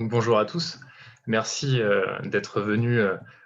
Donc, bonjour à tous. Merci d'être venus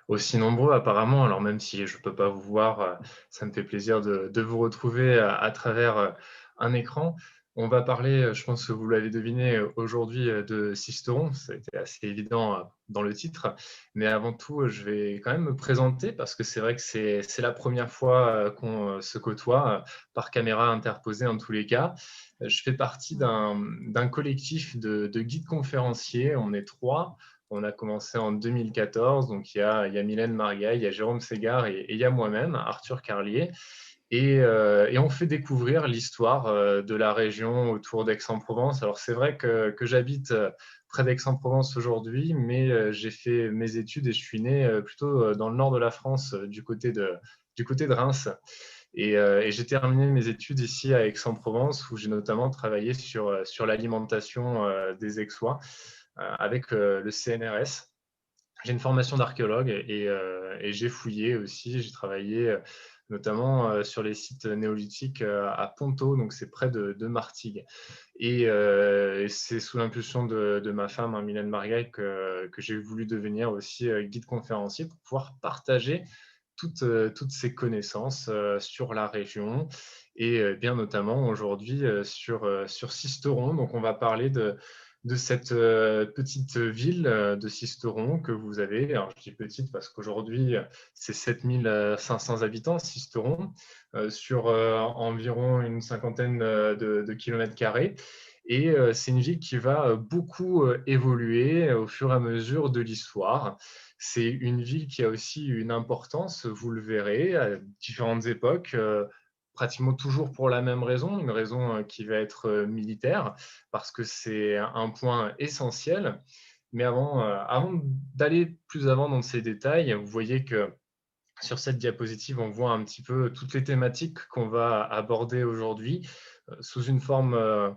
aussi nombreux apparemment. Alors même si je ne peux pas vous voir, ça me fait plaisir de vous retrouver à travers un écran. On va parler, je pense que vous l'avez deviné aujourd'hui, de Sisteron. Ça a été assez évident dans le titre. Mais avant tout, je vais quand même me présenter parce que c'est vrai que c'est la première fois qu'on se côtoie par caméra interposée en tous les cas. Je fais partie d'un collectif de guides conférenciers. On est trois. On a commencé en 2014. Donc, il y a Mylène Margaille, il y a Jérôme Ségard et il y a moi-même, Arthur Carlier. Et on fait découvrir l'histoire de la région autour d'Aix-en-Provence. Alors, c'est vrai que j'habite près d'Aix-en-Provence aujourd'hui, mais j'ai fait mes études et je suis né plutôt dans le nord de la France, du côté de Reims. Et j'ai terminé mes études ici à Aix-en-Provence, où j'ai notamment travaillé sur l'alimentation des Aixois avec le CNRS. J'ai une formation d'archéologue et j'ai fouillé aussi. J'ai travaillé notamment sur les sites néolithiques à Ponto, donc c'est près de Martigues. Et c'est sous l'impulsion de ma femme, hein, Mylène Margaille, que j'ai voulu devenir aussi guide conférencier pour pouvoir partager toutes ces connaissances sur la région et bien notamment aujourd'hui sur Sisteron. Donc, on va parler de cette petite ville de Sisteron que vous avez. Alors, je dis petite parce qu'aujourd'hui, c'est 7500 habitants, Sisteron, sur environ une cinquantaine de kilomètres carrés. Et c'est une ville qui va beaucoup évoluer au fur et à mesure de l'histoire. C'est une ville qui a aussi une importance, vous le verrez, à différentes époques, pratiquement toujours pour la même raison, une raison qui va être militaire, parce que c'est un point essentiel. Mais avant d'aller plus avant dans ces détails, vous voyez que sur cette diapositive, on voit un petit peu toutes les thématiques qu'on va aborder aujourd'hui sous une forme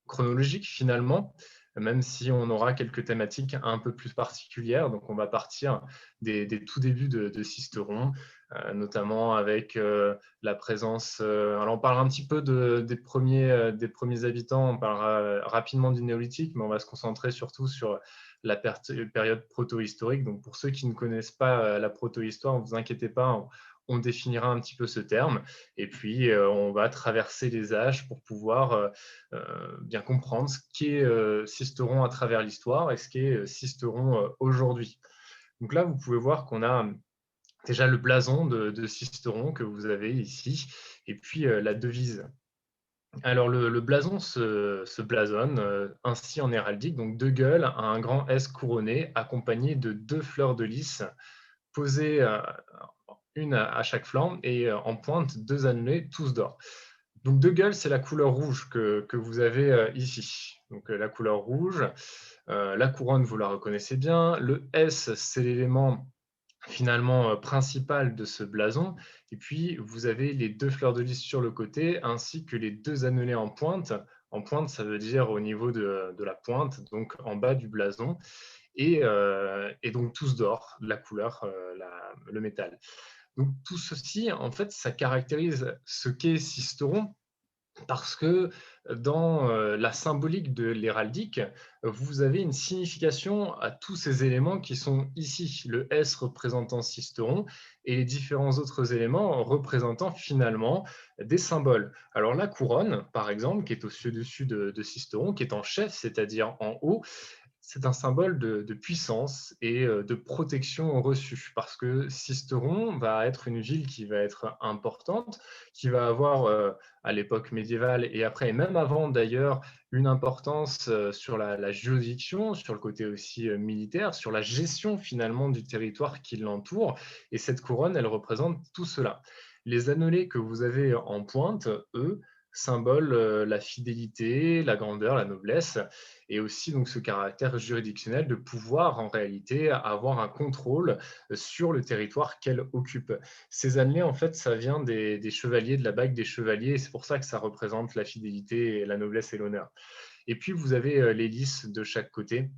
chronologique finalement, même si on aura quelques thématiques un peu plus particulières. Donc, on va partir des tout débuts de Sisteron, notamment avec la présence. Alors, on parlera un petit peu des premiers habitants, on parlera rapidement du néolithique, mais on va se concentrer surtout sur la période proto-historique. Donc, pour ceux qui ne connaissent pas la proto-histoire, ne vous inquiétez pas, on définira un petit peu ce terme. Et puis, on va traverser les âges pour pouvoir bien comprendre ce qu'est Sisteron à travers l'histoire et ce qu'est Sisteron aujourd'hui. Donc là, vous pouvez voir qu'on a déjà le blason de Sisteron que vous avez ici, et puis la devise. Alors le blason se blasonne ainsi en héraldique, donc deux gueules à un grand S couronné, accompagné de deux fleurs de lys posées une à chaque flanc, et en pointe deux annelés, tous d'or. Donc deux gueules, c'est la couleur rouge que vous avez ici. Donc la couleur rouge, la couronne, vous la reconnaissez bien. Le S, c'est l'élément finalement principal de ce blason. Et puis, vous avez les deux fleurs de lys sur le côté, ainsi que les deux annelés en pointe. En pointe, ça veut dire au niveau de la pointe, donc en bas du blason. Et donc tous d'or, la couleur, le métal. Donc tout ceci, en fait, ça caractérise ce qu'est Sisteron, parce que dans la symbolique de l'héraldique, vous avez une signification à tous ces éléments qui sont ici. Le S représentant Sisteron et les différents autres éléments représentant finalement des symboles. Alors la couronne, par exemple, qui est au-dessus de Sisteron, qui est en chef, c'est-à-dire en haut, c'est un symbole de puissance et de protection reçue, parce que Sisteron va être une ville qui va être importante, qui va avoir à l'époque médiévale et après, et même avant d'ailleurs, une importance sur la juridiction, sur le côté aussi militaire, sur la gestion finalement du territoire qui l'entoure. Et cette couronne, elle représente tout cela. Les annelés que vous avez en pointe, eux, symbolent la fidélité, la grandeur, la noblesse, et aussi donc ce caractère juridictionnel de pouvoir en réalité avoir un contrôle sur le territoire qu'elle occupe. Ces annelés, en fait, ça vient des chevaliers, de la bague des chevaliers, et c'est pour ça que ça représente la fidélité, la noblesse et l'honneur. Et puis, vous avez les lys de chaque côté,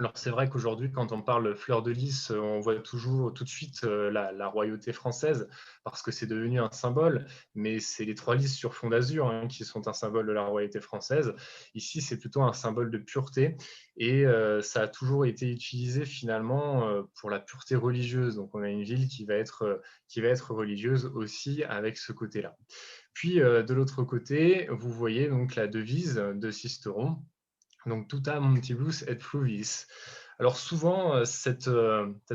Alors c'est vrai qu'aujourd'hui, quand on parle fleur de lys, on voit toujours tout de suite la royauté française, parce que c'est devenu un symbole, mais c'est les trois lys sur fond d'azur, hein, qui sont un symbole de la royauté française. Ici, c'est plutôt un symbole de pureté, et ça a toujours été utilisé finalement pour la pureté religieuse. Donc on a une ville qui va être religieuse aussi avec ce côté-là. Puis de l'autre côté, vous voyez donc la devise de Sisteron, donc tuta montibus et fluvis. Alors souvent, cette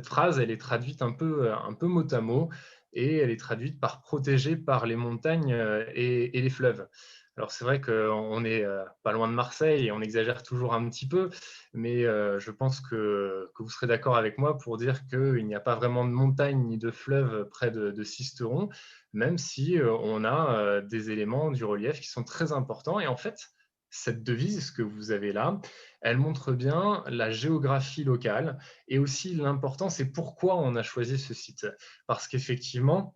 phrase, elle est traduite un peu mot à mot, et elle est traduite par protégé par les montagnes et les fleuves. Alors c'est vrai qu'on est pas loin de Marseille et on exagère toujours un petit peu, mais je pense que vous serez d'accord avec moi pour dire qu'il n'y a pas vraiment de montagne ni de fleuve près de Sisteron, même si on a des éléments du relief qui sont très importants. Et en fait, cette devise que vous avez là, elle montre bien la géographie locale et aussi l'importance et pourquoi on a choisi ce site. Parce qu'effectivement,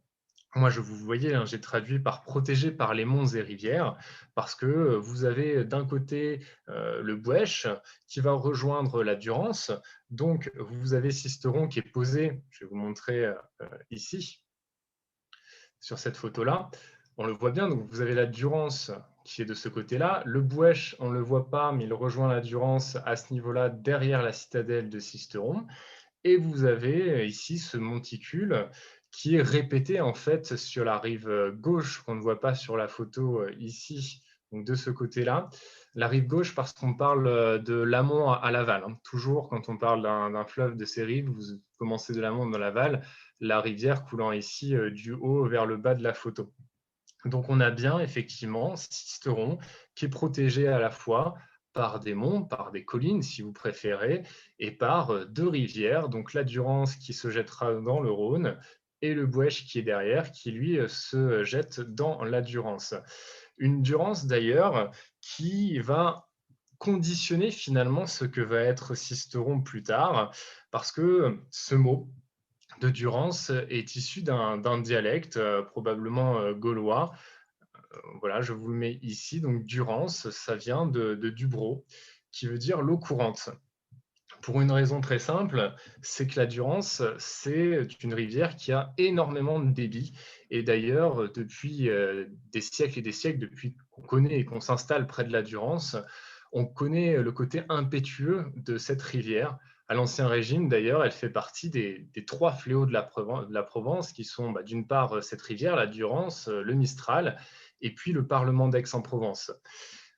moi, vous voyez, hein, j'ai traduit par protégé par les monts et rivières, parce que vous avez d'un côté le Bouèche qui va rejoindre la Durance. Donc, vous avez Sisteron qui est posé, je vais vous montrer ici, sur cette photo-là. On le voit bien, donc vous avez la Durance qui est de ce côté-là. Le Bouèche, on ne le voit pas, mais il rejoint la Durance à ce niveau-là, derrière la citadelle de Sisteron. Et vous avez ici ce monticule qui est répété en fait sur la rive gauche, qu'on ne voit pas sur la photo ici, donc de ce côté-là. La rive gauche parce qu'on parle de l'amont à l'aval, hein. Toujours quand on parle d'un fleuve de ces rives, vous commencez de l'amont dans l'aval, la rivière coulant ici du haut vers le bas de la photo. Donc on a bien effectivement Sisteron qui est protégé à la fois par des monts, par des collines si vous préférez, et par deux rivières, donc la Durance qui se jettera dans le Rhône et le Bouèche qui est derrière, qui lui se jette dans la Durance. Une Durance d'ailleurs qui va conditionner finalement ce que va être Sisteron plus tard, parce que ce mot de Durance est issu d'un dialecte probablement gaulois. Voilà, je vous le mets ici. Donc, Durance, ça vient de Dubro, qui veut dire l'eau courante. Pour une raison très simple, c'est que la Durance, c'est une rivière qui a énormément de débit. Et d'ailleurs, depuis des siècles et des siècles, depuis qu'on connaît et qu'on s'installe près de la Durance, on connaît le côté impétueux de cette rivière. À l'Ancien Régime, d'ailleurs, elle fait partie des trois fléaux de la Provence, qui sont d'une part cette rivière, la Durance, le Mistral, et puis le Parlement d'Aix-en-Provence.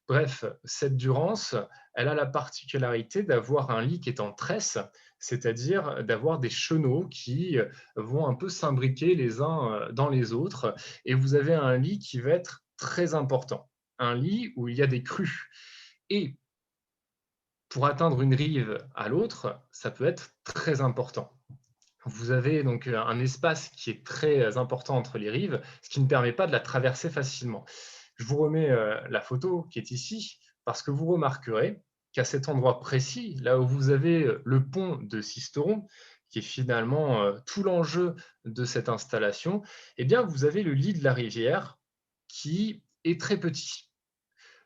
Bref, cette Durance, elle a la particularité d'avoir un lit qui est en tresse, c'est-à-dire d'avoir des chenaux qui vont un peu s'imbriquer les uns dans les autres, et vous avez un lit qui va être très important, un lit où il y a des crues. Et pour atteindre une rive à l'autre, ça peut être très important. Vous avez donc un espace qui est très important entre les rives, ce qui ne permet pas de la traverser facilement. Je vous remets la photo qui est ici, parce que vous remarquerez qu'à cet endroit précis, là où vous avez le pont de Sisteron, qui est finalement tout l'enjeu de cette installation, eh bien, vous avez le lit de la rivière qui est très petit.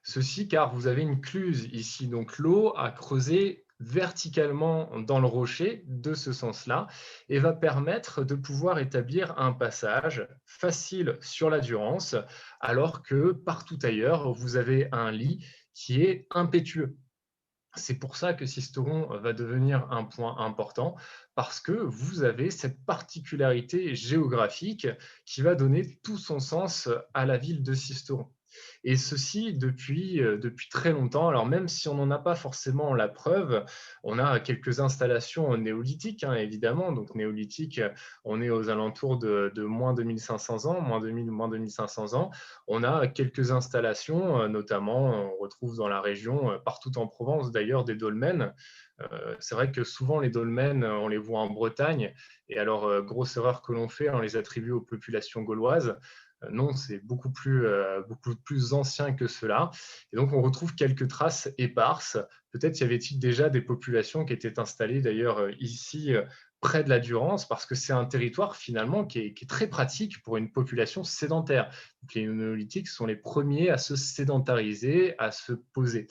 Ceci car vous avez une cluse ici, donc l'eau a creusé verticalement dans le rocher de ce sens-là et va permettre de pouvoir établir un passage facile sur la Durance, alors que partout ailleurs, vous avez un lit qui est impétueux. C'est pour ça que Sisteron va devenir un point important, parce que vous avez cette particularité géographique qui va donner tout son sens à la ville de Sisteron. Et ceci depuis très longtemps. Alors même si on n'en a pas forcément la preuve, on a quelques installations néolithiques, hein, évidemment. Donc néolithique, on est aux alentours de moins 2500 ans, moins 2000, moins 2500 ans. On a quelques installations, notamment on retrouve dans la région, partout en Provence d'ailleurs, des dolmens. C'est vrai que souvent les dolmens, on les voit en Bretagne, et alors grosse erreur que l'on fait, on les attribue aux populations gauloises. Non, c'est beaucoup plus ancien que cela. Et donc, on retrouve quelques traces éparses. Peut-être y avait-il déjà des populations qui étaient installées d'ailleurs ici, près de la Durance, parce que c'est un territoire finalement qui est très pratique pour une population sédentaire. Donc, les néolithiques sont les premiers à se sédentariser, à se poser.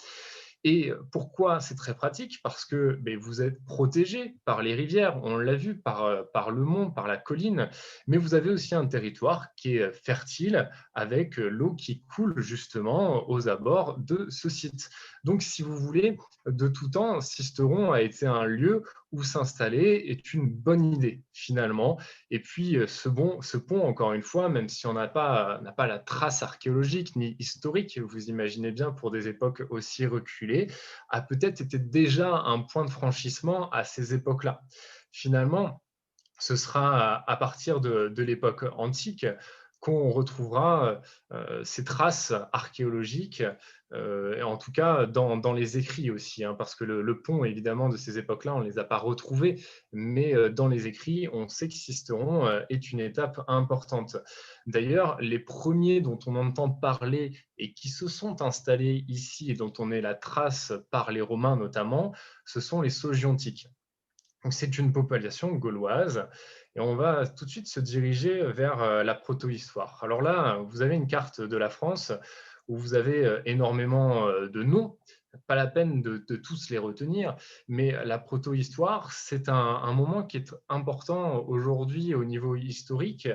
Et pourquoi c'est très pratique? Parce que vous êtes protégé par les rivières, on l'a vu, par le mont, par la colline, mais vous avez aussi un territoire qui est fertile avec l'eau qui coule justement aux abords de ce site. Donc, si vous voulez, de tout temps, Sisteron a été un lieu où s'installer est une bonne idée finalement. Et puis, ce pont, encore une fois, même si on n'a pas la trace archéologique ni historique, vous imaginez bien, pour des époques aussi reculées, a peut-être été déjà un point de franchissement à ces époques-là. Finalement, ce sera à partir de l'époque antique qu'on retrouvera ces traces archéologiques, et en tout cas dans les écrits aussi, hein, parce que le pont, évidemment, de ces époques-là, on ne les a pas retrouvés, mais dans les écrits, on sait que Sisteron est une étape importante. D'ailleurs, les premiers dont on entend parler et qui se sont installés ici et dont on est la trace par les Romains notamment, ce sont les Sogiontiques. Donc, c'est une population gauloise et on va tout de suite se diriger vers la protohistoire. Alors là, vous avez une carte de la France où vous avez énormément de noms, pas la peine de tous les retenir, mais la protohistoire, c'est un moment qui est important aujourd'hui au niveau historique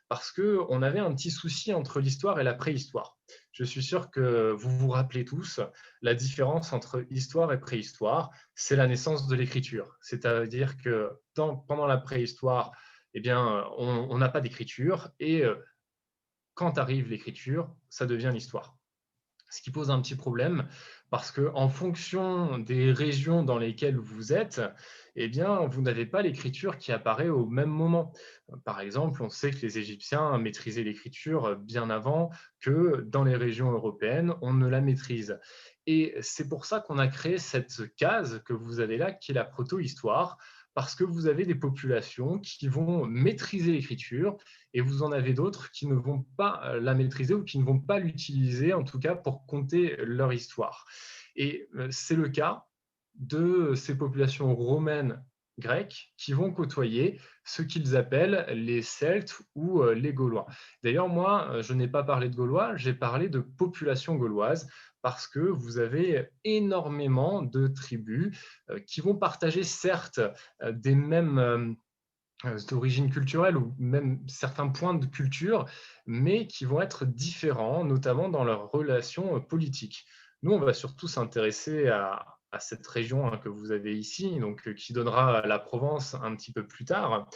parce qu'on avait un petit souci entre l'histoire et la préhistoire. Je suis sûr que vous vous rappelez tous la différence entre histoire et préhistoire, c'est la naissance de l'écriture. C'est-à-dire que pendant la préhistoire, eh bien, on n'a pas d'écriture et quand arrive l'écriture, ça devient l'histoire. Ce qui pose un petit problème parce que en fonction des régions dans lesquelles vous êtes, eh bien, vous n'avez pas l'écriture qui apparaît au même moment. Par exemple, on sait que les Égyptiens maîtrisaient l'écriture bien avant que dans les régions européennes, on ne la maîtrise. Et c'est pour ça qu'on a créé cette case que vous avez là, qui est la proto-histoire, parce que vous avez des populations qui vont maîtriser l'écriture et vous en avez d'autres qui ne vont pas la maîtriser ou qui ne vont pas l'utiliser, en tout cas pour conter leur histoire. Et c'est le cas de ces populations romaines grecques qui vont côtoyer ce qu'ils appellent les Celtes ou les Gaulois. D'ailleurs, moi, je n'ai pas parlé de Gaulois, j'ai parlé de population gauloise parce que vous avez énormément de tribus qui vont partager certes des mêmes d'origine culturelle ou même certains points de culture, mais qui vont être différents, notamment dans leurs relations politiques. Nous, on va surtout s'intéresser à cette région que vous avez ici, donc qui donnera la Provence un petit peu plus tard,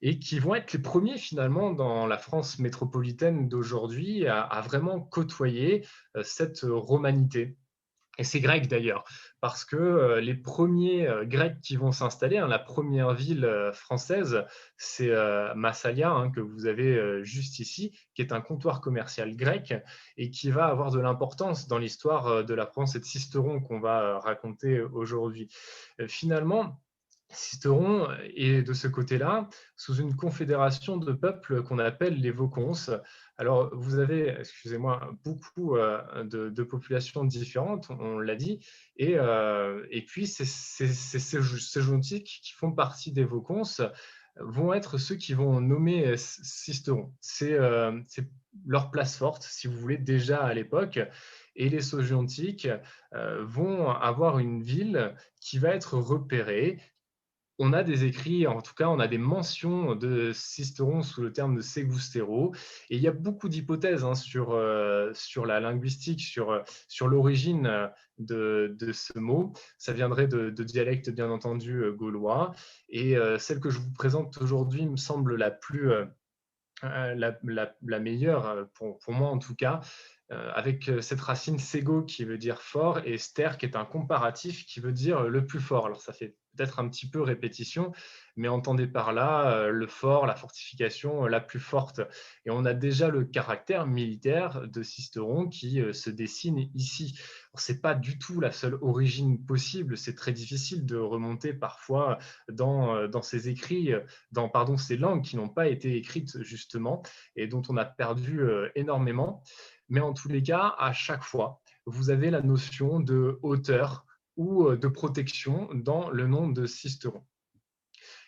et qui vont être les premiers finalement dans la France métropolitaine d'aujourd'hui à vraiment côtoyer cette romanité. Et c'est grec d'ailleurs, parce que les premiers Grecs qui vont s'installer, hein, la première ville française, c'est Massalia, hein, que vous avez juste ici, qui est un comptoir commercial grec et qui va avoir de l'importance dans l'histoire de la Provence et de Sisteron qu'on va raconter aujourd'hui. Finalement, Sisteron est de ce côté-là sous une confédération de peuples qu'on appelle les Voconces. Alors, vous avez, excusez-moi, beaucoup de populations différentes, on l'a dit, et puis ces Géontiques qui font partie des Voconces vont être ceux qui vont nommer Sisteron. C'est leur place forte, si vous voulez, déjà à l'époque. Et les Sogiontiques vont avoir une ville qui va être repérée. On a des écrits, en tout cas, on a des mentions de Sisteron sous le terme de Segustero. Et il y a beaucoup d'hypothèses hein, sur la linguistique, sur l'origine de ce mot. Ça viendrait de dialectes, bien entendu, gaulois. Et celle que je vous présente aujourd'hui me semble la plus la meilleure, pour moi en tout cas, avec cette racine sego qui veut dire fort et ster qui est un comparatif qui veut dire le plus fort. Alors ça fait peut-être un petit peu répétition, mais entendez par là le fort, la fortification la plus forte. Et on a déjà le caractère militaire de Sisteron qui se dessine ici. Ce n'est pas du tout la seule origine possible, c'est très difficile de remonter parfois dans ces écrits, dans ces langues qui n'ont pas été écrites justement et dont on a perdu énormément. Mais en tous les cas, à chaque fois, vous avez la notion de hauteur ou de protection dans le nom de Sisteron.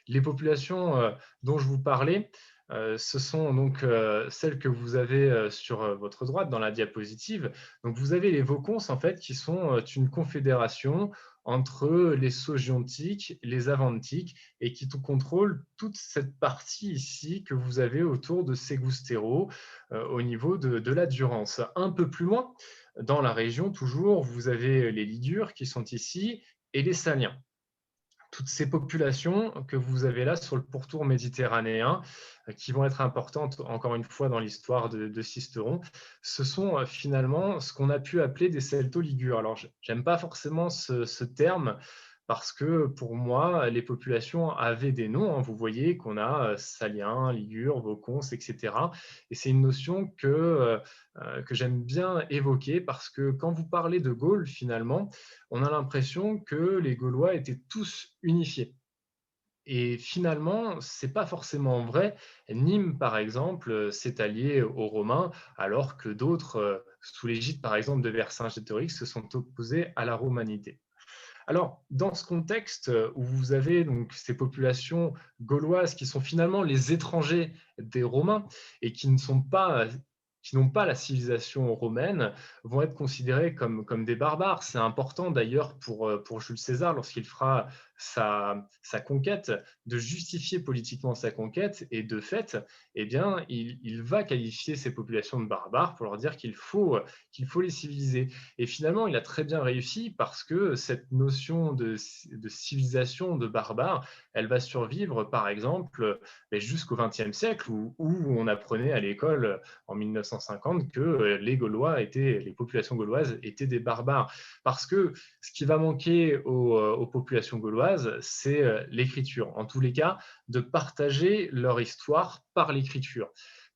Les populations dont je vous parlais Ce sont donc celles que vous avez sur votre droite dans la diapositive. Donc vous avez les Voconces en fait qui sont une confédération entre les Sogiontiques, les Avantiques et qui contrôlent toute cette partie ici que vous avez autour de Ségousteros au niveau de la Durance. Un peu plus loin, dans la région toujours, vous avez les Ligures qui sont ici et les Saliens. Toutes ces populations que vous avez là sur le pourtour méditerranéen, qui vont être importantes encore une fois dans l'histoire de Sisteron, ce sont finalement ce qu'on a pu appeler des Celto-Ligures. Alors, j'aime pas forcément ce terme parce que pour moi, les populations avaient des noms. Hein. Vous voyez qu'on a Saliens, Ligures, Voconces, etc. Et c'est une notion que j'aime bien évoquer parce que quand vous parlez de Gaule, finalement, on a l'impression que les Gaulois étaient tous unifiés. Et finalement, ce n'est pas forcément vrai. Nîmes, par exemple, s'est allié aux Romains, alors que d'autres, sous l'égide par exemple de Vercingétorix, se sont opposés à la romanité. Alors, dans ce contexte où vous avez donc ces populations gauloises qui sont finalement les étrangers des Romains et qui n'ont pas la civilisation romaine, vont être considérés comme des barbares. C'est important d'ailleurs pour Jules César, lorsqu'il fera sa conquête, de justifier politiquement sa conquête. Et de fait, eh bien, il va qualifier ces populations de barbares pour leur dire qu'il faut les civiliser. Et finalement, il a très bien réussi parce que cette notion de civilisation, de barbare, elle va survivre, par exemple, jusqu'au XXe siècle, où on apprenait à l'école en 1950 que les populations gauloises étaient des barbares. Parce que ce qui va manquer aux populations gauloises, c'est l'écriture. En tous les cas, de partager leur histoire par l'écriture.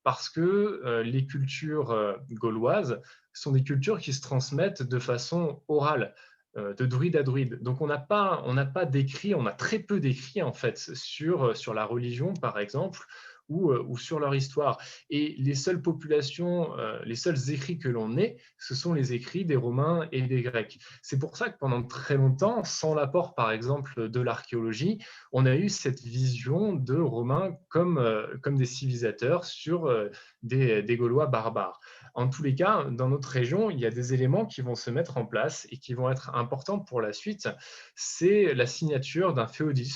Parce que les cultures gauloises sont des cultures qui se transmettent de façon orale, de druide à druide. Donc on n'a pas d'écrit, on a très peu d'écrits en fait sur la religion par exemple, ou sur leur histoire. Et les seules populations, les seuls écrits que l'on ait, ce sont les écrits des Romains et des Grecs. C'est pour ça que pendant très longtemps, sans l'apport par exemple de l'archéologie, on a eu cette vision de Romains comme des civilisateurs sur des Gaulois barbares. En tous les cas, dans notre région, il y a des éléments qui vont se mettre en place et qui vont être importants pour la suite. C'est la signature d'un féodis,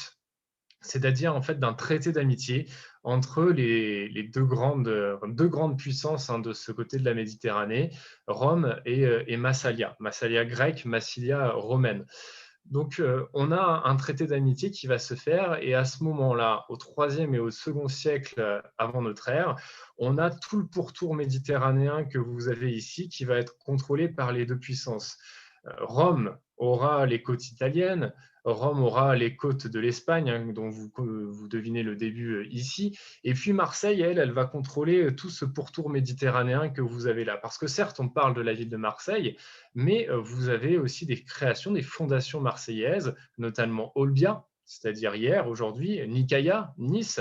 c'est-à-dire en fait d'un traité d'amitié entre les deux grandes puissances de ce côté de la Méditerranée, Rome et Massalia. Massalia grecque, Massilia romaine. Donc, on a un traité d'amitié qui va se faire et à ce moment-là, au IIIe et au II siècle avant notre ère, on a tout le pourtour méditerranéen que vous avez ici qui va être contrôlé par les deux puissances. Rome aura les côtes italiennes, Rome aura les côtes de l'Espagne, dont vous devinez le début ici, et puis Marseille, elle va contrôler tout ce pourtour méditerranéen que vous avez là. Parce que certes, on parle de la ville de Marseille, mais vous avez aussi des créations, des fondations marseillaises, notamment Olbia, c'est-à-dire hier, aujourd'hui, Nicaea, Nice,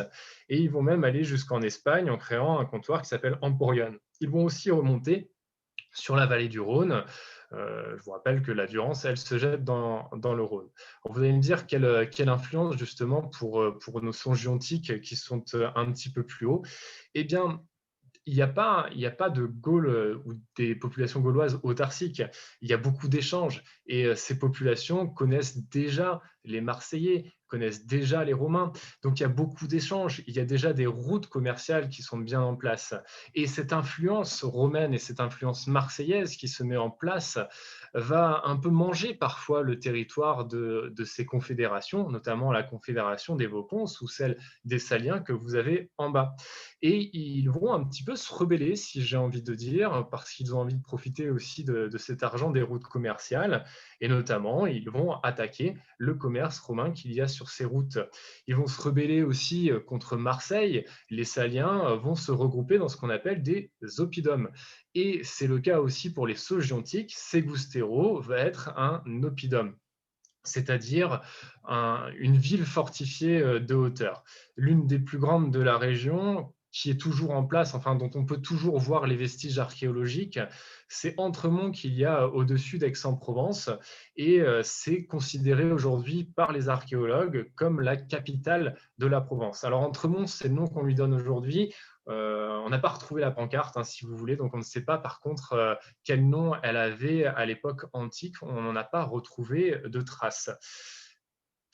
et ils vont même aller jusqu'en Espagne en créant un comptoir qui s'appelle Emporion. Ils vont aussi remonter sur la vallée du Rhône. Je vous rappelle que la Durance, elle se jette dans le Rhône. Alors vous allez me dire quelle influence justement pour nos songes giontiques qui sont un petit peu plus hauts. Eh bien, il n'y a pas de Gaule ou des populations gauloises autarciques. Il y a beaucoup d'échanges et ces populations connaissent déjà les Marseillais, connaissent déjà les Romains. Donc il y a beaucoup d'échanges. Il y a déjà des routes commerciales qui sont bien en place. Et cette influence romaine et cette influence marseillaise qui se met en place va un peu manger parfois le territoire de ces confédérations, notamment la confédération des Voconces ou celle des Saliens que vous avez en bas. Et ils vont un petit peu se rebeller, si j'ai envie de dire, parce qu'ils ont envie de profiter aussi de cet argent des routes commerciales. Et notamment, ils vont attaquer le commerce romain qu'il y a sur ces routes. Ils vont se rebeller aussi contre Marseille. Les Saliens vont se regrouper dans ce qu'on appelle des oppidums. Et c'est le cas aussi pour les Sogiontiques. Ségousteros va être un oppidum, c'est-à-dire une ville fortifiée de hauteur. L'une des plus grandes de la région, qui est toujours en place, enfin dont on peut toujours voir les vestiges archéologiques, c'est Entremont qu'il y a au-dessus d'Aix-en-Provence, et c'est considéré aujourd'hui par les archéologues comme la capitale de la Provence. Alors Entremont, c'est le nom qu'on lui donne aujourd'hui. On n'a pas retrouvé la pancarte, hein, si vous voulez, donc on ne sait pas par contre quel nom elle avait à l'époque antique. On n'en a pas retrouvé de traces.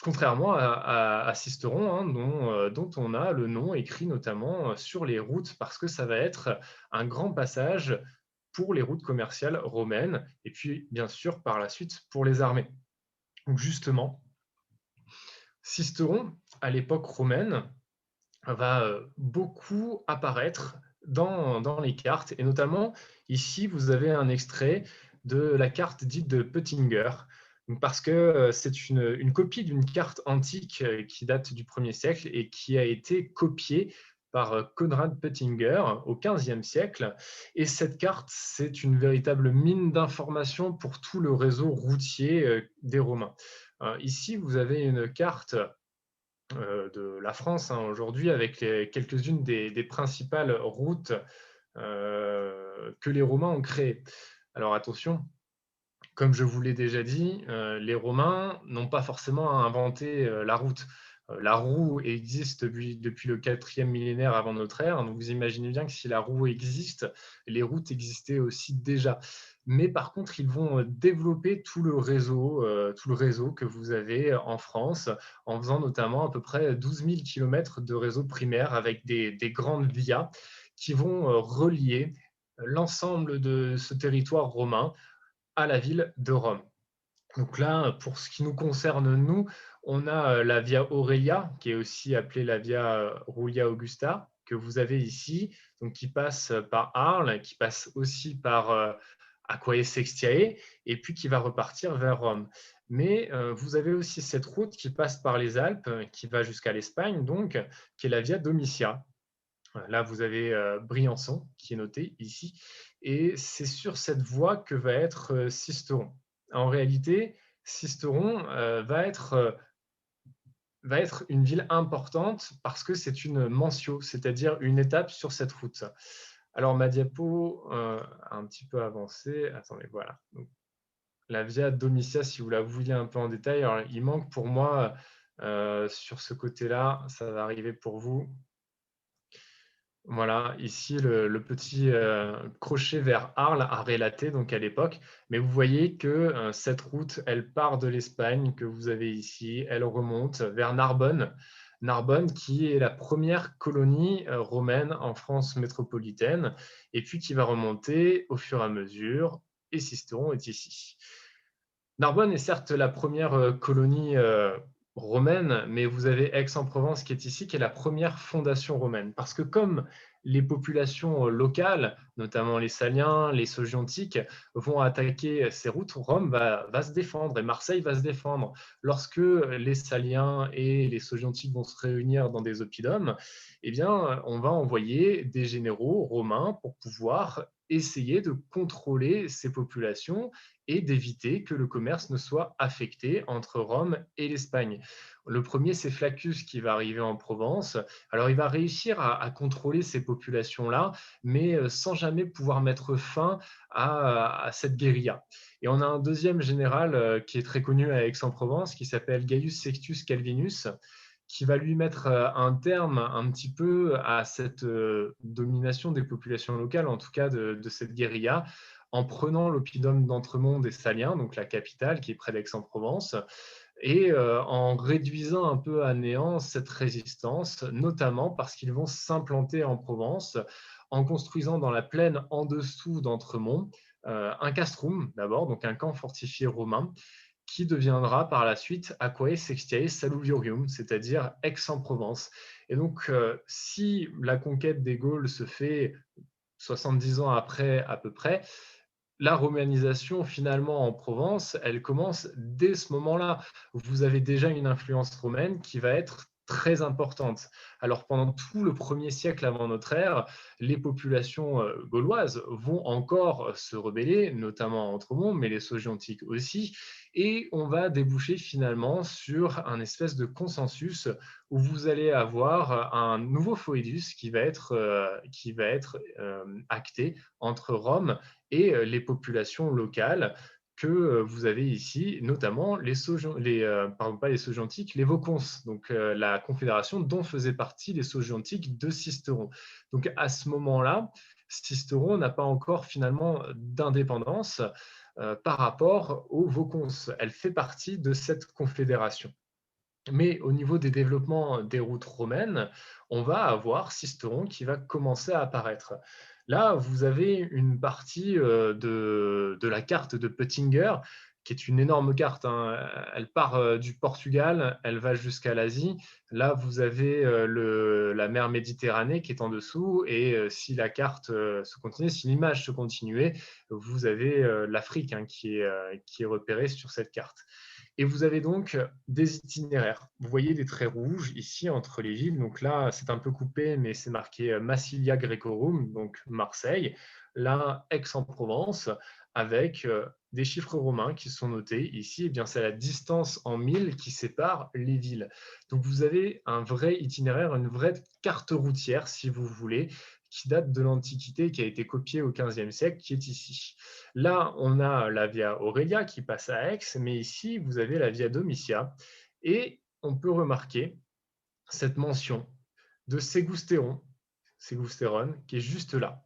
Contrairement à Sisteron, hein, dont on a le nom écrit notamment sur les routes, parce que ça va être un grand passage pour les routes commerciales romaines, et puis bien sûr par la suite pour les armées. Donc justement, Sisteron, à l'époque romaine, va beaucoup apparaître dans les cartes, et notamment ici vous avez un extrait de la carte dite de Pöttinger, parce que c'est une copie d'une carte antique qui date du 1er siècle et qui a été copiée par Konrad Pöttinger au 15e siècle. Et cette carte, c'est une véritable mine d'informations pour tout le réseau routier des Romains. Ici, vous avez une carte de la France, hein, aujourd'hui, avec quelques-unes des principales routes que les Romains ont créées. Alors attention, comme je vous l'ai déjà dit, les Romains n'ont pas forcément inventé la route. La roue existe depuis le 4e millénaire avant notre ère, donc vous imaginez bien que si la roue existe, les routes existaient aussi déjà. Mais par contre, ils vont développer tout le réseau que vous avez en France, en faisant notamment à peu près 12 000 km de réseau primaire avec des grandes vias qui vont relier l'ensemble de ce territoire romain à la ville de Rome. Donc là, pour ce qui nous concerne, nous, on a la Via Aurelia, qui est aussi appelée la Via Julia Augusta, que vous avez ici, donc qui passe par Arles, qui passe aussi par Aquae Sextiae, et puis qui va repartir vers Rome. Mais vous avez aussi cette route qui passe par les Alpes, qui va jusqu'à l'Espagne, donc, qui est la Via Domitia. Là, vous avez Briançon, qui est noté ici, et c'est sur cette voie que va être Sisteron. En réalité, Sisteron va être une ville importante parce que c'est une mentio, c'est-à-dire une étape sur cette route. Alors, ma diapo a un petit peu avancé. Attendez, voilà. Donc, la Via Domitia, si vous la vouliez un peu en détail, alors, il manque pour moi sur ce côté-là, ça va arriver pour vous. Voilà, ici le petit crochet vers Arles a relaté donc à l'époque, mais vous voyez que cette route, elle part de l'Espagne que vous avez ici, elle remonte vers Narbonne, Narbonne qui est la première colonie romaine en France métropolitaine, et puis qui va remonter au fur et à mesure, et Sisteron est ici. Narbonne est certes la première colonie romaine, mais vous avez Aix-en-Provence qui est ici, qui est la première fondation romaine. Parce que comme les populations locales, notamment les Saliens, les Sogiontiques, vont attaquer ces routes, Rome va se défendre et Marseille va se défendre. Lorsque les Saliens et les Sogiontiques vont se réunir dans des oppidums, eh bien, on va envoyer des généraux romains pour pouvoir essayer de contrôler ces populations et d'éviter que le commerce ne soit affecté entre Rome et l'Espagne. Le premier, c'est Flaccus qui va arriver en Provence. Alors, il va réussir à contrôler ces populations-là, mais sans jamais pouvoir mettre fin à cette guérilla. Et on a un deuxième général qui est très connu à Aix-en-Provence, qui s'appelle Gaius Sextus Calvinus, qui va lui mettre un terme un petit peu à cette domination des populations locales, en tout cas de cette guérilla, en prenant l'oppidum d'Entremont des Saliens, donc la capitale qui est près d'Aix-en-Provence, et en réduisant un peu à néant cette résistance, notamment parce qu'ils vont s'implanter en Provence en construisant dans la plaine en dessous d'Entremont un castrum d'abord, donc un camp fortifié romain, qui deviendra par la suite Aquae Sextiae Saluviorum, c'est-à-dire Aix-en-Provence. Et donc, si la conquête des Gaules se fait 70 ans après à peu près, la romanisation finalement en Provence, elle commence dès ce moment-là. Vous avez déjà une influence romaine qui va être très importante. Alors pendant tout le 1er siècle avant notre ère, les populations gauloises vont encore se rebeller, notamment à Entremont, mais les Sogiontiques aussi. et on va déboucher finalement sur un espèce de consensus où vous allez avoir un nouveau foedus qui va être acté entre Rome et les populations locales que vous avez ici, notamment pardon, pas les Sogdiantiques, les Voconces, donc la confédération dont faisaient partie les Sogdiantiques de Sisteron. Donc à ce moment-là, Sisteron n'a pas encore finalement d'indépendance par rapport aux Voconces. Elle fait partie de cette confédération. Mais au niveau des développements des routes romaines, on va avoir Sisteron qui va commencer à apparaître. Là, vous avez une partie de la carte de Pöttinger, qui est une énorme carte, hein. Elle part du Portugal, elle va jusqu'à l'Asie. Là, vous avez la mer Méditerranée qui est en dessous, et si la carte se continuait, si l'image se continuait, vous avez l'Afrique, hein, qui est repérée sur cette carte. Et vous avez donc des itinéraires. Vous voyez des traits rouges ici entre les villes. Donc là, c'est un peu coupé, mais c'est marqué Massilia Grecorum, donc Marseille. Là, Aix-en-Provence, avec des chiffres romains qui sont notés ici. Eh bien, c'est la distance en milles qui sépare les villes. Donc vous avez un vrai itinéraire, une vraie carte routière, si vous voulez, qui date de l'Antiquité, qui a été copiée au XVe siècle, qui est ici. Là, on a la Via Aurelia qui passe à Aix, mais ici, vous avez la Via Domitia. Et on peut remarquer cette mention de Ségousteron, qui est juste là.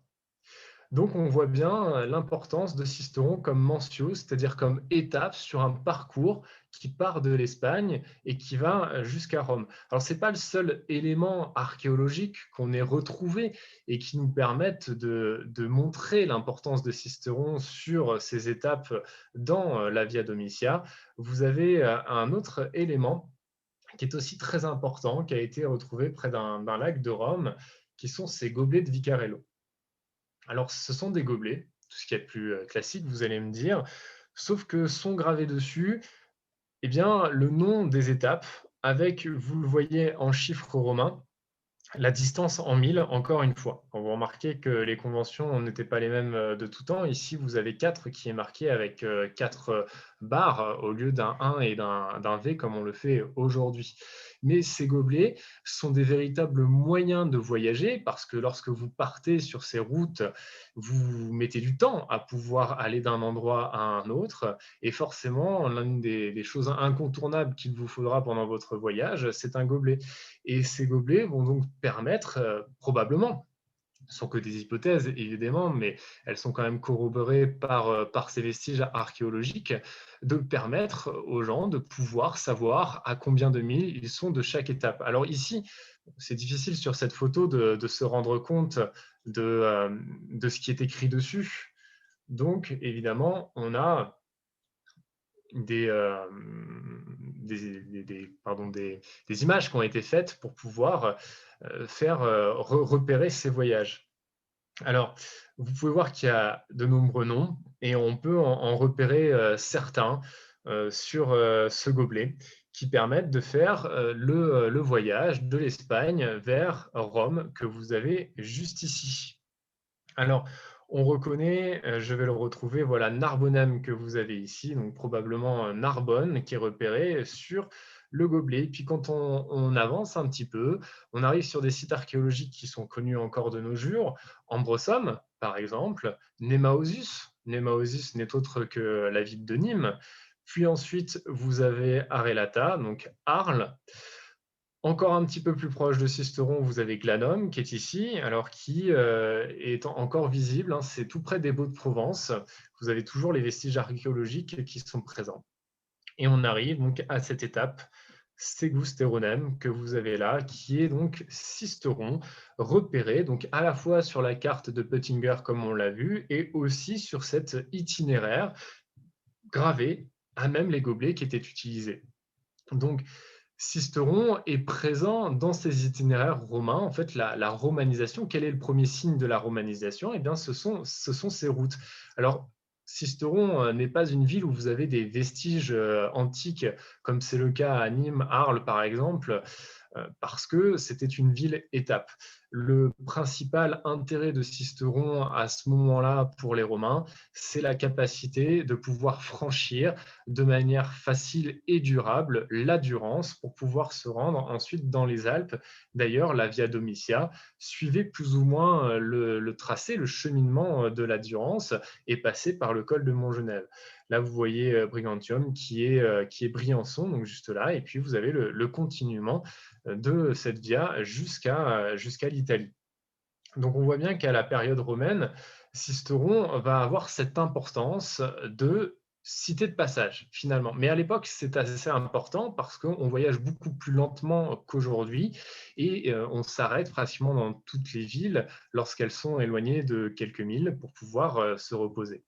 Donc, on voit bien l'importance de Sisteron comme mentio, c'est-à-dire comme étape sur un parcours qui part de l'Espagne et qui va jusqu'à Rome. Alors, ce n'est pas le seul élément archéologique qu'on ait retrouvé et qui nous permette de montrer l'importance de Sisteron sur ces étapes dans la Via Domitia. Vous avez un autre élément qui est aussi très important, qui a été retrouvé près d'un lac de Rome, qui sont ces gobelets de Vicarello. Alors, ce sont des gobelets, tout ce qui est plus classique, vous allez me dire, sauf que sont gravés dessus eh bien, le nom des étapes avec, vous le voyez en chiffres romains, la distance en milles, encore une fois. Quand vous remarquez que les conventions n'étaient pas les mêmes de tout temps, ici vous avez 4 qui est marqué avec 4 barres au lieu d'un 1 et d'un V comme on le fait aujourd'hui. Mais ces gobelets sont des véritables moyens de voyager parce que lorsque vous partez sur ces routes, vous mettez du temps à pouvoir aller d'un endroit à un autre et forcément, l'une des choses incontournables qu'il vous faudra pendant votre voyage, c'est un gobelet. Et ces gobelets vont donc permettre, probablement, ce ne sont que des hypothèses évidemment, mais elles sont quand même corroborées par ces vestiges archéologiques, de permettre aux gens de pouvoir savoir à combien de milles ils sont de chaque étape. Alors ici, c'est difficile sur cette photo de se rendre compte de ce qui est écrit dessus. Donc évidemment, on a des images qui ont été faites pour pouvoir faire repérer ces voyages. Alors, vous pouvez voir qu'il y a de nombreux noms et on peut en repérer certains sur ce gobelet qui permettent de faire le voyage de l'Espagne vers Rome que vous avez juste ici. Alors, on reconnaît, je vais le retrouver, voilà, Narbonnem que vous avez ici, donc probablement Narbonne qui est repéré sur le gobelet. Puis quand on avance un petit peu, on arrive sur des sites archéologiques qui sont connus encore de nos jours. Ambrosum, par exemple, Nemausus. Nemausus n'est autre que la ville de Nîmes. Puis ensuite, vous avez Arelata, donc Arles. Encore un petit peu plus proche de Sisteron, vous avez Glanum qui est ici, alors qui est encore visible, hein, c'est tout près des Baux-de-Provence. Vous avez toujours les vestiges archéologiques qui sont présents. Et on arrive donc à cette étape, Ségousteronem, que vous avez là, qui est donc Sisteron, repéré donc à la fois sur la carte de Pöttinger comme on l'a vu, et aussi sur cet itinéraire gravé à même les gobelets qui étaient utilisés. Donc, Sisteron est présent dans ces itinéraires romains. En fait, la romanisation, quel est le premier signe de la romanisation? Eh bien, ce sont ces routes. Alors, Sisteron n'est pas une ville où vous avez des vestiges antiques, comme c'est le cas à Nîmes, Arles, par exemple. parce que c'était une ville-étape. Le principal intérêt de Sisteron à ce moment-là pour les Romains, c'est la capacité de pouvoir franchir de manière facile et durable la Durance pour pouvoir se rendre ensuite dans les Alpes. D'ailleurs, la Via Domitia suivait plus ou moins le tracé, le cheminement de la Durance et passait par le col de Montgenèvre. Là, vous voyez Brigantium qui est Briançon, donc juste là, et puis vous avez le continuement de cette via jusqu'à l'Italie. Donc on voit bien qu'à la période romaine, Sisteron va avoir cette importance de cité de passage finalement. Mais à l'époque, c'est assez important parce qu'on voyage beaucoup plus lentement qu'aujourd'hui et on s'arrête pratiquement dans toutes les villes lorsqu'elles sont éloignées de quelques milles pour pouvoir se reposer.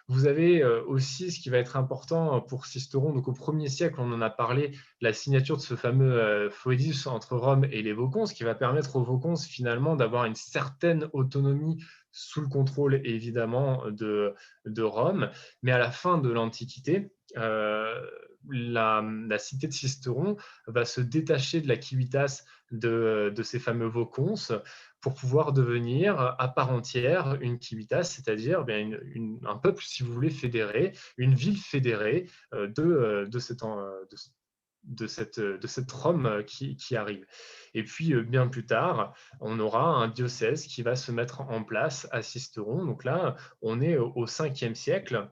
Vous avez aussi ce qui va être important pour Sisteron. Donc au 1er siècle, on en a parlé, la signature de ce fameux foedus entre Rome et les Vocons, ce qui va permettre aux Vocons finalement d'avoir une certaine autonomie sous le contrôle évidemment de Rome. Mais à la fin de l'Antiquité, la cité de Sisteron va se détacher de la civitas de ces fameux Vocons pour pouvoir devenir à part entière une civitas, c'est-à-dire un peuple, si vous voulez, fédéré, une ville fédérée de cette Rome qui arrive. Et puis, bien plus tard, on aura un diocèse qui va se mettre en place à Sisteron. Donc là, on est au 5e siècle.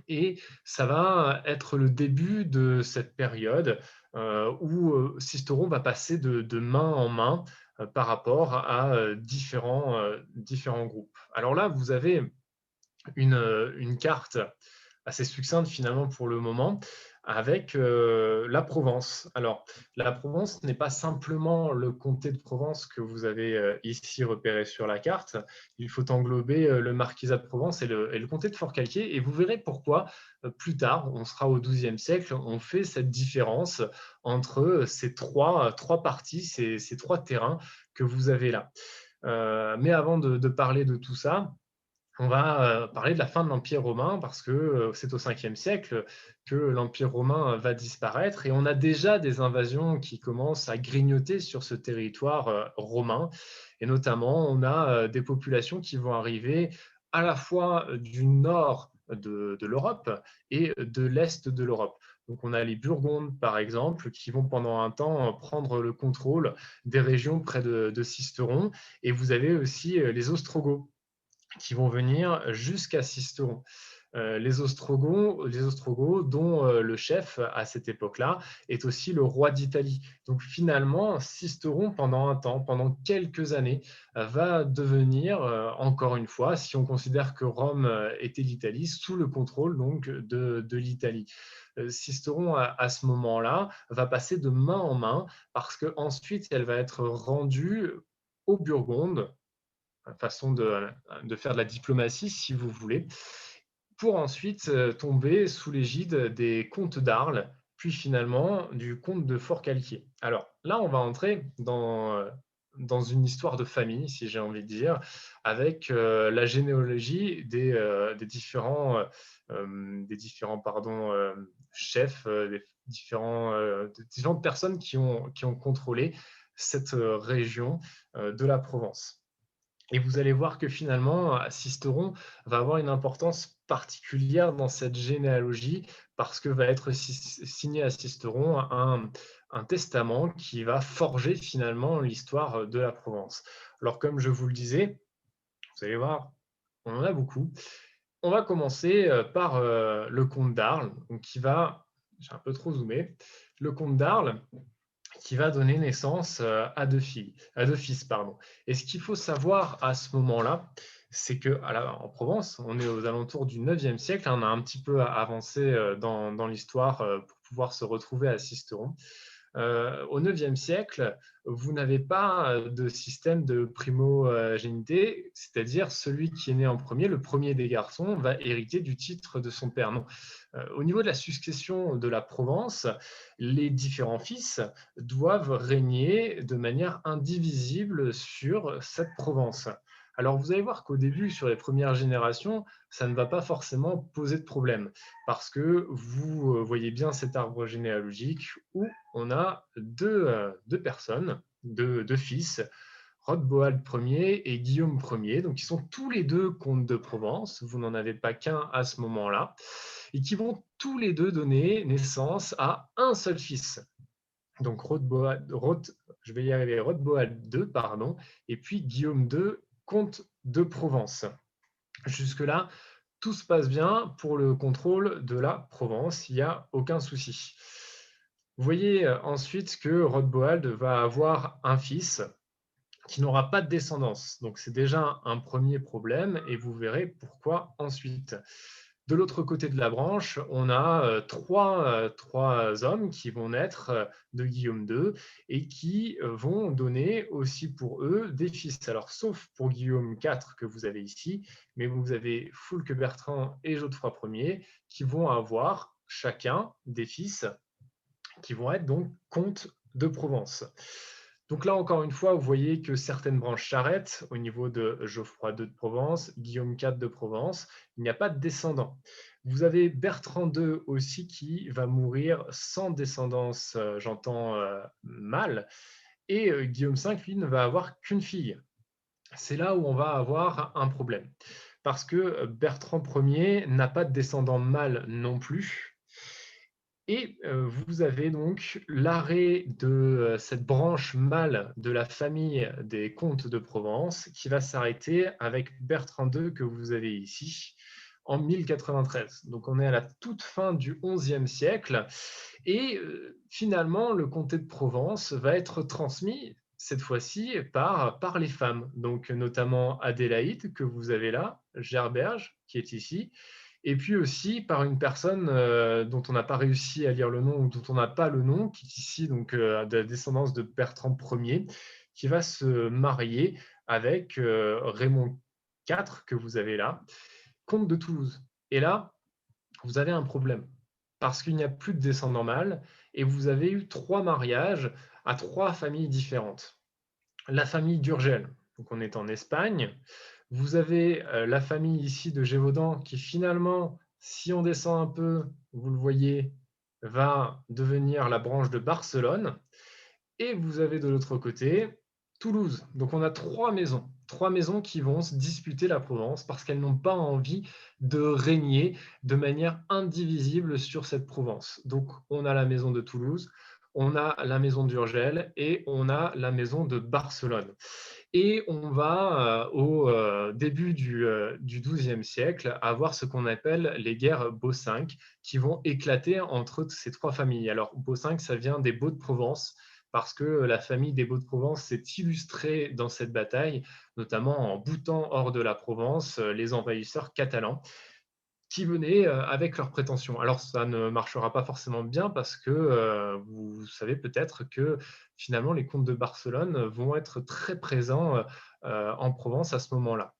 Et ça va être le début de cette période où Sisteron va passer de main en main par rapport à différents groupes. Alors là, vous avez une carte assez succincte finalement pour le moment, avec la Provence. Alors, la Provence n'est pas simplement le comté de Provence que vous avez ici repéré sur la carte. Il faut englober le marquisat de Provence et le comté de Forcalquier. Et vous verrez pourquoi, plus tard, on sera au XIIe siècle, on fait cette différence entre ces trois parties, ces trois terrains que vous avez là. Mais avant de parler de tout ça, on va parler de la fin de l'Empire romain parce que c'est au 5e siècle que l'Empire romain va disparaître et on a déjà des invasions qui commencent à grignoter sur ce territoire romain. Et notamment, on a des populations qui vont arriver à la fois du nord de l'Europe et de l'est de l'Europe. Donc on a les Burgondes, par exemple, qui vont pendant un temps prendre le contrôle des régions près de Sisteron. Et vous avez aussi les Ostrogoths qui vont venir jusqu'à Sisteron. Les Ostrogoths, dont le chef à cette époque-là est aussi le roi d'Italie. Donc finalement, Sisteron, pendant un temps, pendant quelques années, va devenir, encore une fois, si on considère que Rome était l'Italie, sous le contrôle donc de l'Italie. Sisteron, à ce moment-là, va passer de main en main parce qu'ensuite, elle va être rendue aux Burgondes, façon de faire de la diplomatie, si vous voulez, pour ensuite tomber sous l'égide des comtes d'Arles, puis finalement du comte de Forcalquier. Alors là, on va entrer dans une histoire de famille, si j'ai envie de dire, avec la généalogie des différents chefs, des différentes personnes qui ont contrôlé cette région de la Provence. Et vous allez voir que finalement, Sisteron va avoir une importance particulière dans cette généalogie parce que va être signé à Sisteron un testament qui va forger finalement l'histoire de la Provence. Alors comme je vous le disais, vous allez voir, on en a beaucoup. On va commencer par le comte d'Arles, j'ai un peu trop zoomé, le comte d'Arles, qui va donner naissance à deux fils. Et ce qu'il faut savoir à ce moment-là, c'est qu'en Provence, on est aux alentours du 9e siècle, on a un petit peu avancé dans l'histoire pour pouvoir se retrouver à Sisteron. Au 9e siècle, vous n'avez pas de système de primogénité, c'est-à-dire celui qui est né en premier, le premier des garçons, va hériter du titre de son père. Non. Au niveau de la succession de la Provence, les différents fils doivent régner de manière indivisible sur cette Provence. Alors, vous allez voir qu'au début, sur les premières générations, ça ne va pas forcément poser de problème parce que vous voyez bien cet arbre généalogique où on a deux personnes, deux fils, Rodboald Ier et Guillaume Ier, donc ils sont tous les deux comtes de Provence, vous n'en avez pas qu'un à ce moment-là, et qui vont tous les deux donner naissance à un seul fils. Donc je vais y arriver, Rodboald II, pardon, et puis Guillaume II, comte de Provence. Jusque-là, tout se passe bien pour le contrôle de la Provence, il n'y a aucun souci. Vous voyez ensuite que Rodboald va avoir un fils qui n'aura pas de descendance. Donc c'est déjà un premier problème et vous verrez pourquoi ensuite. De l'autre côté de la branche, on a trois hommes qui vont naître de Guillaume II et qui vont donner aussi pour eux des fils. Alors, sauf pour Guillaume IV que vous avez ici, mais vous avez Foulque Bertrand et Godefroy Ier qui vont avoir chacun des fils qui vont être donc comtes de Provence. Donc là, encore une fois, vous voyez que certaines branches s'arrêtent au niveau de Geoffroy II de Provence, Guillaume IV de Provence. Il n'y a pas de descendants. Vous avez Bertrand II aussi qui va mourir sans descendance, j'entends mâle, et Guillaume V, lui, ne va avoir qu'une fille. C'est là où on va avoir un problème. Parce que Bertrand Ier n'a pas de descendant mâle non plus, et vous avez donc l'arrêt de cette branche mâle de la famille des comtes de Provence qui va s'arrêter avec Bertrand II que vous avez ici en 1093. Donc on est à la toute fin du XIe siècle et finalement le comté de Provence va être transmis cette fois-ci par les femmes, donc notamment Adélaïde que vous avez là, Gerberge qui est ici, et puis aussi par une personne dont on n'a pas réussi à lire le nom ou dont on n'a pas le nom, qui est ici donc de la descendance de Bertrand Ier, qui va se marier avec Raymond IV que vous avez là, comte de Toulouse. Et là, vous avez un problème parce qu'il n'y a plus de descendants mâles et vous avez eu 3 mariages à 3 familles différentes. La famille d'Urgel, donc on est en Espagne. Vous avez la famille ici de Gévaudan qui finalement, si on descend un peu, vous le voyez, va devenir la branche de Barcelone. Et vous avez de l'autre côté Toulouse. Donc on a 3 maisons qui vont se disputer la Provence parce qu'elles n'ont pas envie de régner de manière indivisible sur cette Provence. Donc on a la maison de Toulouse, on a la maison d'Urgel et on a la maison de Barcelone. Et on va, au début du XIIe siècle, avoir ce qu'on appelle les guerres Beaux-Cinq, qui vont éclater entre ces 3 familles. Alors, Beaux-Cinq, ça vient des Baux de Provence, parce que la famille des Baux de Provence s'est illustrée dans cette bataille, notamment en boutant hors de la Provence les envahisseurs catalans qui venaient avec leurs prétentions. Alors, ça ne marchera pas forcément bien parce que vous savez peut-être que finalement, les comtes de Barcelone vont être très présents en Provence à ce moment-là.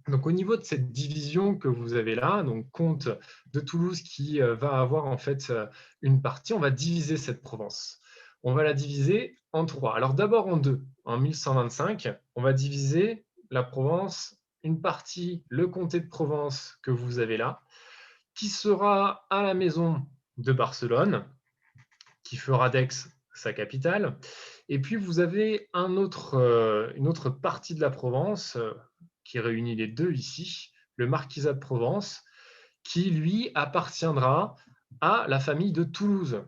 Donc, au niveau de cette division que vous avez là, donc comte de Toulouse qui va avoir en fait une partie, on va diviser cette Provence. On va la diviser en 3. Alors, d'abord en 2. En 1125, on va diviser la Provence, une partie, le comté de Provence que vous avez là, qui sera à la maison de Barcelone, qui fera d'Aix sa capitale. Et puis vous avez une autre partie de la Provence qui réunit les deux ici, le marquisat de Provence, qui lui appartiendra à la famille de Toulouse.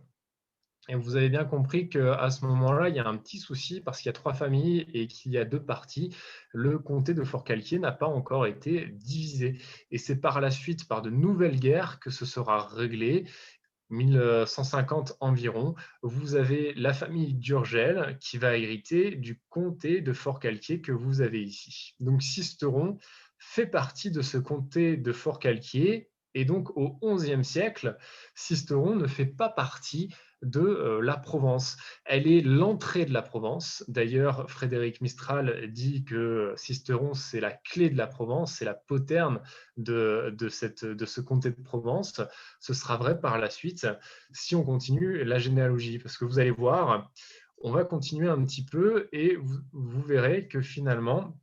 Et vous avez bien compris qu'à ce moment-là, il y a un petit souci parce qu'il y a 3 familles et qu'il y a 2 parties. Le comté de Forcalquier n'a pas encore été divisé. Et c'est par la suite, par de nouvelles guerres, que ce sera réglé. 1150 environ, vous avez la famille d'Urgel qui va hériter du comté de Forcalquier que vous avez ici. Donc Sisteron fait partie de ce comté de Forcalquier et donc au XIe siècle, Sisteron ne fait pas partie de la Provence. Elle est l'entrée de la Provence. D'ailleurs, Frédéric Mistral dit que Sisteron, c'est la clé de la Provence, c'est la poterne de ce comté de Provence. Ce sera vrai par la suite si on continue la généalogie, parce que vous allez voir, on va continuer un petit peu et vous verrez que finalement,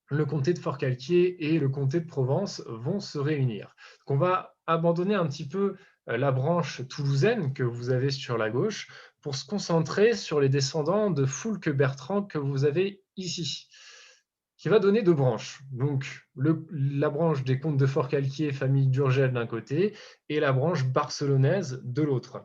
le comté de Forcalquier et le comté de Provence vont se réunir. Donc on va abandonner un petit peu la branche toulousaine que vous avez sur la gauche pour se concentrer sur les descendants de Foulques-Bertrand que vous avez ici, qui va donner deux branches. Donc la branche des comtes de Forcalquier, famille d'Urgell d'un côté, et la branche barcelonaise de l'autre.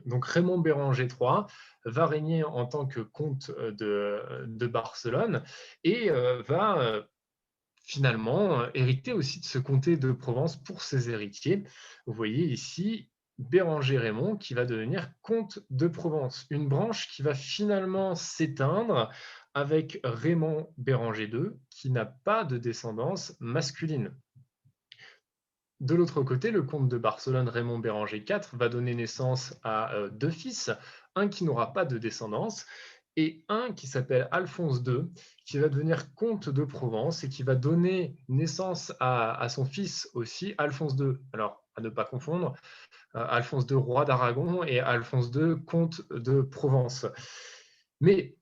Donc Raymond Béranger III va régner en tant que comte de Barcelone et va finalement hériter aussi de ce comté de Provence pour ses héritiers. Vous voyez ici Béranger Raymond qui va devenir comte de Provence, une branche qui va finalement s'éteindre avec Raymond Béranger II qui n'a pas de descendance masculine. De l'autre côté, le comte de Barcelone, Raymond Béranger IV, va donner naissance à deux fils, un qui n'aura pas de descendance et un qui s'appelle Alphonse II, qui va devenir comte de Provence et qui va donner naissance à son fils aussi, Alphonse II. Alors, à ne pas confondre, Alphonse II, roi d'Aragon, et Alphonse II, comte de Provence. Mais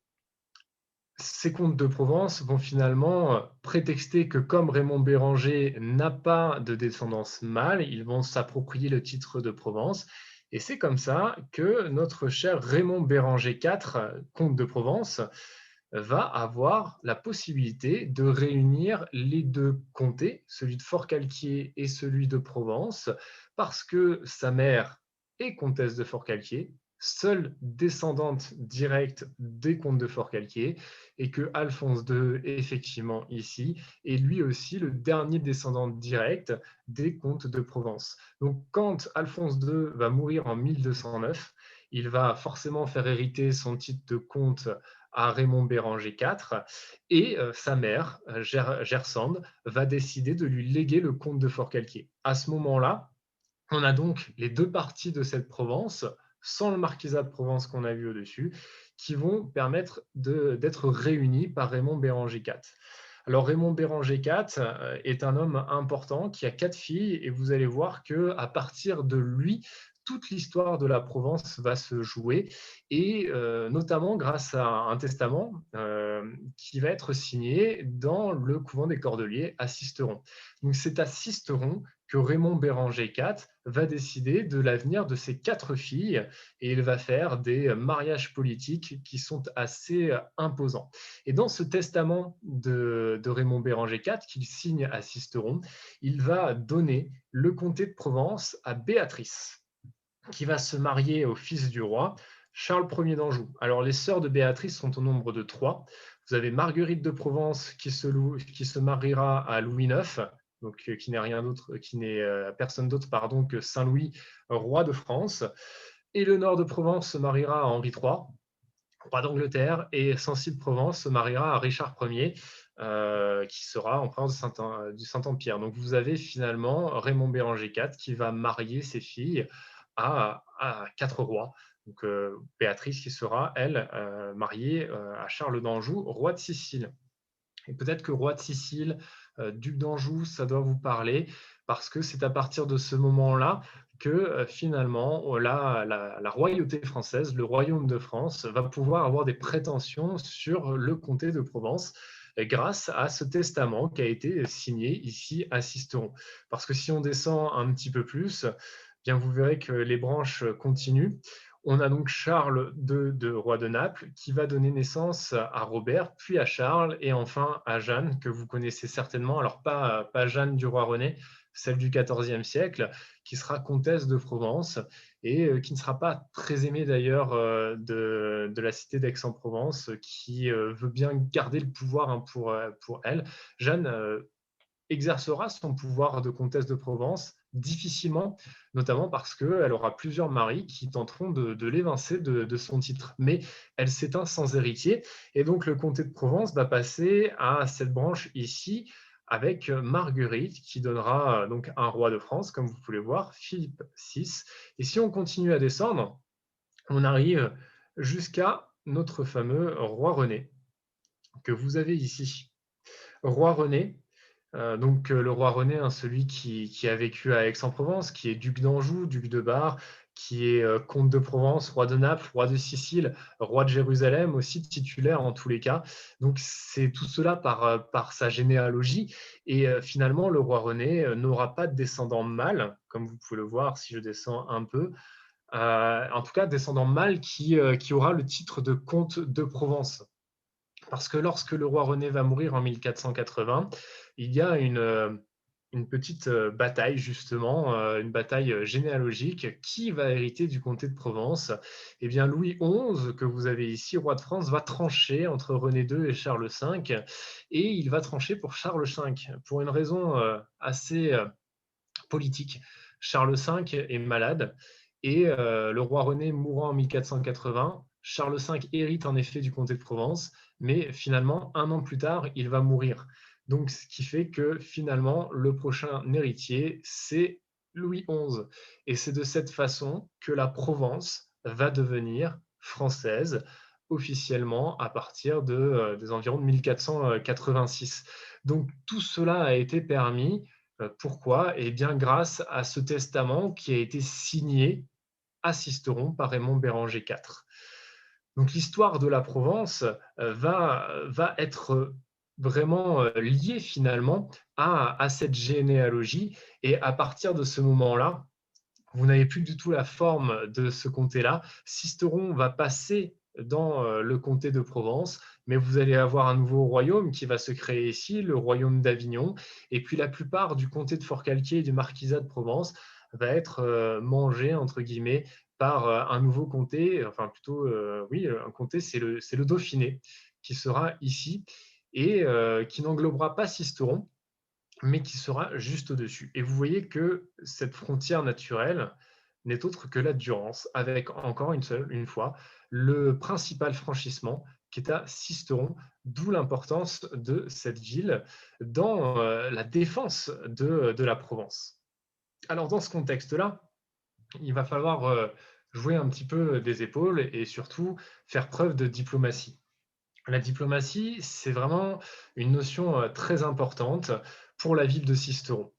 ces comtes de Provence vont finalement prétexter que comme Raymond Béranger n'a pas de descendance mâle, ils vont s'approprier le titre de Provence. Et c'est comme ça que notre cher Raymond Béranger IV, comte de Provence, va avoir la possibilité de réunir les deux comtés, celui de Forcalquier et celui de Provence, parce que sa mère est comtesse de Forcalquier, seule descendante directe des comtes de Forcalquier, et que Alphonse II, effectivement ici, est lui aussi le dernier descendant direct des comtes de Provence. Donc quand Alphonse II va mourir en 1209, il va forcément faire hériter son titre de comte à Raymond Béranger IV, et sa mère, Gersande, va décider de lui léguer le comte de Forcalquier. À ce moment-là, on a donc les deux parties de cette Provence, sans le marquisat de Provence qu'on a vu au-dessus, qui vont permettre d'être réunies par Raymond Béranger IV. Alors Raymond Béranger IV est un homme important qui a 4 filles et vous allez voir qu'à partir de lui, toute l'histoire de la Provence va se jouer et notamment grâce à un testament qui va être signé dans le couvent des Cordeliers à Sisteron. Donc c'est à Sisteron que Raymond Béranger IV va décider de l'avenir de ses 4 filles et il va faire des mariages politiques qui sont assez imposants. Et dans ce testament de Raymond Béranger IV qu'il signe à Sisteron, il va donner le comté de Provence à Béatrice, qui va se marier au fils du roi, Charles Ier d'Anjou. Alors les sœurs de Béatrice sont au nombre de 3. Vous avez Marguerite de Provence qui se mariera à Louis IX, donc qui n'est rien d'autre, qui n'est personne d'autre que Saint Louis, roi de France. Et le nord de Provence se mariera à Henri III, roi d'Angleterre, et Sancy de Provence se mariera à Richard Ier, qui sera empereur du Saint-Empire. Donc vous avez finalement Raymond Béranger IV qui va marier ses filles à 4 rois. Donc Béatrice qui sera, elle, mariée à Charles d'Anjou, roi de Sicile. Et peut-être que roi de Sicile, duc d'Anjou, ça doit vous parler, parce que c'est à partir de ce moment-là que finalement la royauté française, le royaume de France, va pouvoir avoir des prétentions sur le comté de Provence grâce à ce testament qui a été signé ici à Sisteron. Parce que si on descend un petit peu plus, bien vous verrez que les branches continuent. On a donc Charles II, roi de Naples, qui va donner naissance à Robert, puis à Charles, et enfin à Jeanne, que vous connaissez certainement. Alors pas Jeanne du roi René, celle du XIVe siècle, qui sera comtesse de Provence, et qui ne sera pas très aimée d'ailleurs de la cité d'Aix-en-Provence, qui veut bien garder le pouvoir pour elle. Jeanne exercera son pouvoir de comtesse de Provence difficilement, notamment parce qu'elle aura plusieurs maris qui tenteront de l'évincer de son titre. Mais elle s'éteint sans héritier, et donc le comté de Provence va passer à cette branche ici, avec Marguerite, qui donnera donc un roi de France, comme vous pouvez voir, Philippe VI. Et si on continue à descendre, on arrive jusqu'à notre fameux roi René, que vous avez ici. Roi René, donc le roi René, hein, celui qui a vécu à Aix-en-Provence, qui est duc d'Anjou, duc de Bar, qui est comte de Provence, roi de Naples, roi de Sicile, roi de Jérusalem, aussi titulaire en tous les cas. Donc c'est tout cela par sa généalogie. Et finalement, le roi René n'aura pas de descendant mâle, comme vous pouvez le voir si je descends un peu. En tout cas, descendant mâle qui aura le titre de comte de Provence. Parce que lorsque le roi René va mourir en 1480, il y a une petite bataille, justement, une bataille généalogique. Qui va hériter du comté de Provence? Eh bien, Louis XI, que vous avez ici, roi de France, va trancher entre René II et Charles V, et il va trancher pour Charles V, pour une raison assez politique. Charles V est malade, et le roi René mourant en 1480, Charles V hérite en effet du comté de Provence, mais finalement, un an plus tard, il va mourir. Donc, ce qui fait que finalement, le prochain héritier, c'est Louis XI. Et c'est de cette façon que la Provence va devenir française officiellement à partir des environs de 1486. Donc, tout cela a été permis. Pourquoi? Eh bien, grâce à ce testament qui a été signé à Sisteron par Raymond Béranger IV. Donc l'histoire de la Provence va être vraiment liée finalement à cette généalogie, et à partir de ce moment-là, vous n'avez plus du tout la forme de ce comté-là. Sisteron va passer dans le comté de Provence, mais vous allez avoir un nouveau royaume qui va se créer ici, le royaume d'Avignon, et puis la plupart du comté de Forcalquier et du marquisat de Provence va être mangé, entre guillemets, par un nouveau comté, enfin plutôt, oui, un comté, c'est le Dauphiné, qui sera ici, et qui n'englobera pas Sisteron, mais qui sera juste au-dessus. Et vous voyez que cette frontière naturelle n'est autre que la Durance, avec encore une fois le principal franchissement qui est à Sisteron, d'où l'importance de cette ville dans la défense de la Provence. Alors dans ce contexte-là, il va falloir jouer un petit peu des épaules et surtout faire preuve de diplomatie. La diplomatie, c'est vraiment une notion très importante pour la ville de Sisteron.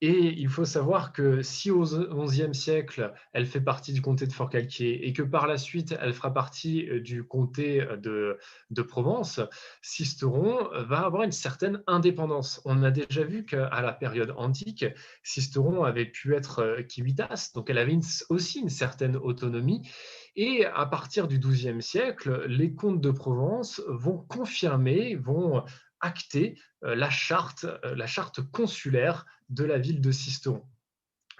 Et il faut savoir que si au XIe siècle, elle fait partie du comté de Forcalquier et que par la suite, elle fera partie du comté de Provence, Sisteron va avoir une certaine indépendance. On a déjà vu qu'à la période antique, Sisteron avait pu être civitas, donc elle avait aussi une certaine autonomie. Et à partir du XIIe siècle, les comtes de Provence vont confirmer, vont acter la charte consulaire de la ville de Sisteron.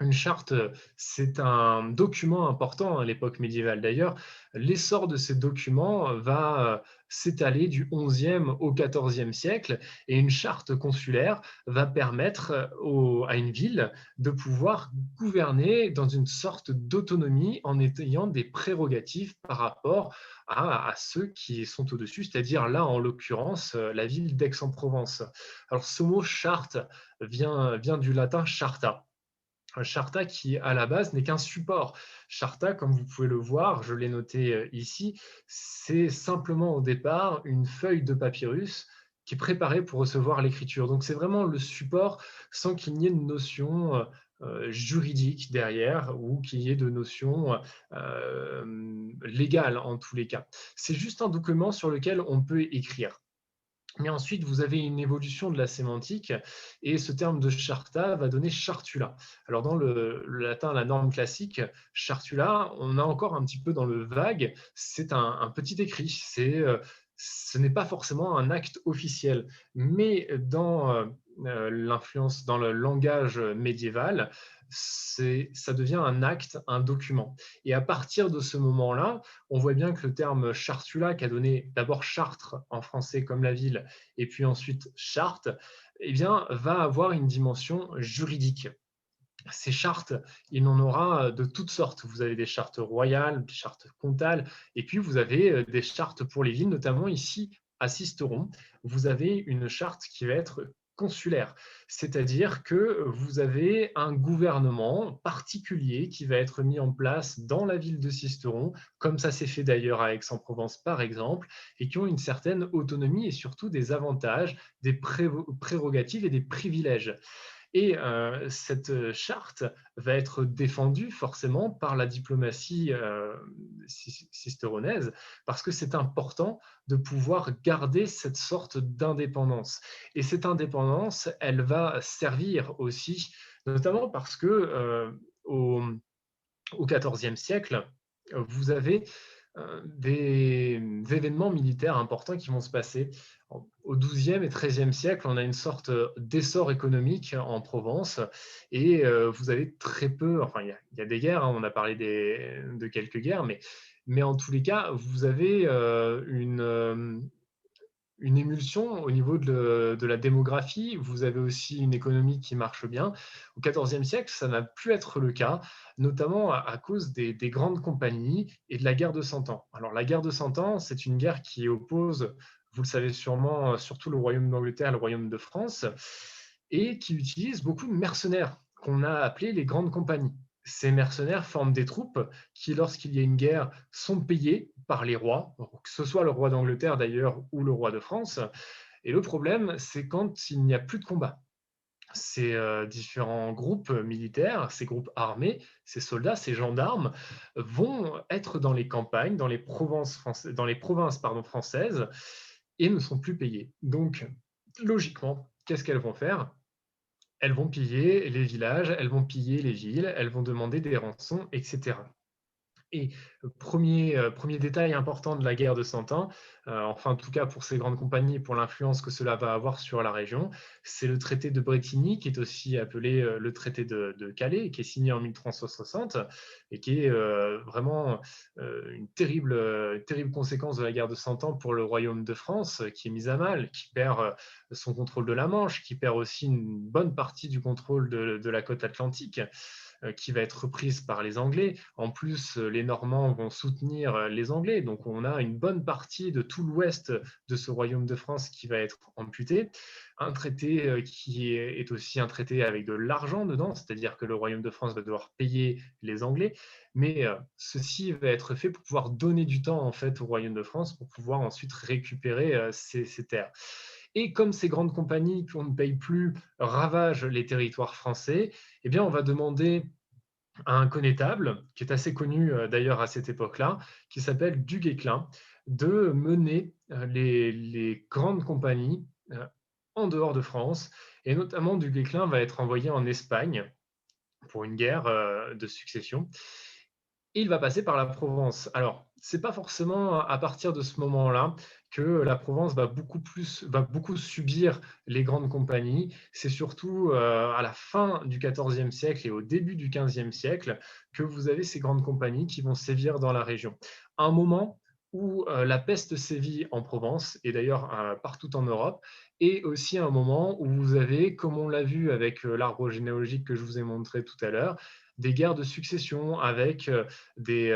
Une charte, c'est un document important à l'époque médiévale. D'ailleurs, l'essor de ces documents va s'étaler du XIe au XIVe siècle, et une charte consulaire va permettre à une ville de pouvoir gouverner dans une sorte d'autonomie en ayant des prérogatives par rapport à ceux qui sont au-dessus, c'est-à-dire là, en l'occurrence, la ville d'Aix-en-Provence. Alors, ce mot charte vient du latin charta. Charta qui, à la base, n'est qu'un support. Charta, comme vous pouvez le voir, je l'ai noté ici, c'est simplement au départ une feuille de papyrus qui est préparée pour recevoir l'écriture. Donc c'est vraiment le support sans qu'il n'y ait de notion juridique derrière ou qu'il y ait de notion légale en tous les cas. C'est juste un document sur lequel on peut écrire. Mais ensuite, vous avez une évolution de la sémantique, et ce terme de charta va donner chartula. Alors dans le latin, la norme classique, chartula, on a encore un petit peu dans le vague, c'est un petit écrit, ce n'est pas forcément un acte officiel, mais dans l'influence, dans le langage médiéval, ça devient un acte, un document. Et à partir de ce moment-là, on voit bien que le terme chartula, qui a donné d'abord Chartres en français comme la ville, et puis ensuite Chartes, eh bien, va avoir une dimension juridique. Ces chartes, il en aura de toutes sortes. Vous avez des chartes royales, des chartes comtales, et puis vous avez des chartes pour les villes, notamment ici à Sisteron. Vous avez une charte qui va être consulaire, c'est-à-dire que vous avez un gouvernement particulier qui va être mis en place dans la ville de Sisteron, comme ça s'est fait d'ailleurs à Aix-en-Provence par exemple, et qui ont une certaine autonomie et surtout des avantages, des prérogatives et des privilèges. Et cette charte va être défendue forcément par la diplomatie cisteronaise, parce que c'est important de pouvoir garder cette sorte d'indépendance. Et cette indépendance, elle va servir aussi, notamment parce que au XIVe siècle, vous avez des événements militaires importants qui vont se passer. Au XIIe et XIIIe siècle, on a une sorte d'essor économique en Provence et vous avez très peu, enfin il y a des guerres, hein, on a parlé de quelques guerres, mais en tous les cas, vous avez une émulsion au niveau de la démographie. Vous avez aussi une économie qui marche bien. Au XIVe siècle, ça n'a plus être le cas, notamment à cause des grandes compagnies et de la guerre de Cent Ans. Alors la guerre de Cent Ans, c'est une guerre qui oppose, vous le savez sûrement, surtout le Royaume d'Angleterre et le Royaume de France, et qui utilise beaucoup de mercenaires qu'on a appelés les grandes compagnies. Ces mercenaires forment des troupes qui, lorsqu'il y a une guerre, sont payées par les rois, que ce soit le roi d'Angleterre d'ailleurs ou le roi de France. Et le problème, c'est quand il n'y a plus de combat. Ces différents groupes militaires, ces groupes armés, ces soldats, ces gendarmes vont être dans les campagnes, dans les provinces françaises et ne sont plus payés. Donc, logiquement, qu'est-ce qu'elles vont faire? Elles vont piller les villages, elles vont piller les villes, elles vont demander des rançons, etc. Et premier détail important de la guerre de Cent Ans, enfin en tout cas pour ces grandes compagnies, pour l'influence que cela va avoir sur la région, c'est le traité de Bretigny, qui est aussi appelé le traité de Calais, qui est signé en 1360 et qui est vraiment une terrible conséquence de la guerre de Cent Ans pour le royaume de France, qui est mis à mal, qui perd son contrôle de la Manche, qui perd aussi une bonne partie du contrôle de la côte atlantique, qui va être reprise par les Anglais. En plus, les Normands vont soutenir les Anglais. Donc, on a une bonne partie de tout l'ouest de ce royaume de France qui va être amputé. Un traité qui est aussi un traité avec de l'argent dedans, c'est-à-dire que le royaume de France va devoir payer les Anglais. Mais ceci va être fait pour pouvoir donner du temps en fait au royaume de France pour pouvoir ensuite récupérer ces terres. Et comme ces grandes compagnies qu'on ne paye plus ravagent les territoires français, eh bien, on va demander à un connétable, qui est assez connu d'ailleurs à cette époque-là, qui s'appelle Du Guesclin, de mener les grandes compagnies en dehors de France. Et notamment, Du Guesclin va être envoyé en Espagne pour une guerre de succession. Et il va passer par la Provence. Alors, c'est pas forcément à partir de ce moment-là que la Provence va beaucoup subir les grandes compagnies. C'est surtout à la fin du XIVe siècle et au début du XVe siècle que vous avez ces grandes compagnies qui vont sévir dans la région. À un moment où la peste sévit en Provence et d'ailleurs partout en Europe, et aussi un moment où vous avez, comme on l'a vu avec l'arbre généalogique que je vous ai montré tout à l'heure, des guerres de succession avec des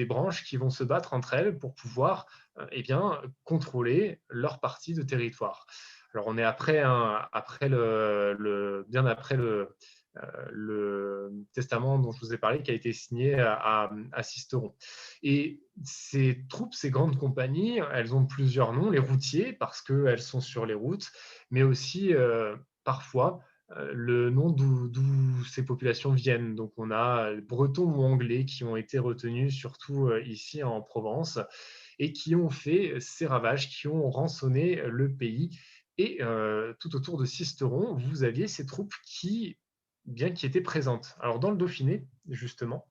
branches qui vont se battre entre elles pour pouvoir eh bien, contrôler leur partie de territoire. Alors on est bien après le testament dont je vous ai parlé, qui a été signé à Sisteron. Et ces troupes, ces grandes compagnies, elles ont plusieurs noms, les routiers, parce qu'elles sont sur les routes, mais aussi parfois le nom d'où ces populations viennent. Donc on a bretons ou anglais qui ont été retenus, surtout ici en Provence, et qui ont fait ces ravages, qui ont rançonné le pays. Et tout autour de Sisteron, vous aviez ces troupes qui étaient présentes. Alors dans le Dauphiné, justement,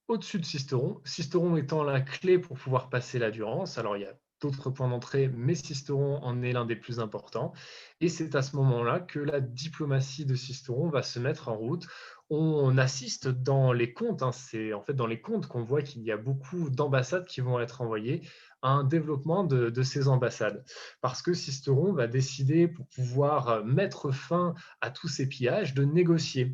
au-dessus de Sisteron, Sisteron étant la clé pour pouvoir passer la Durance. Alors, il y a d'autres points d'entrée, mais Sisteron en est l'un des plus importants. Et c'est à ce moment-là que la diplomatie de Sisteron va se mettre en route. On assiste dans les contes, hein, c'est en fait dans les contes qu'on voit qu'il y a beaucoup d'ambassades qui vont être envoyées à un développement de ces ambassades. Parce que Sisteron va décider, pour pouvoir mettre fin à tous ces pillages, de négocier.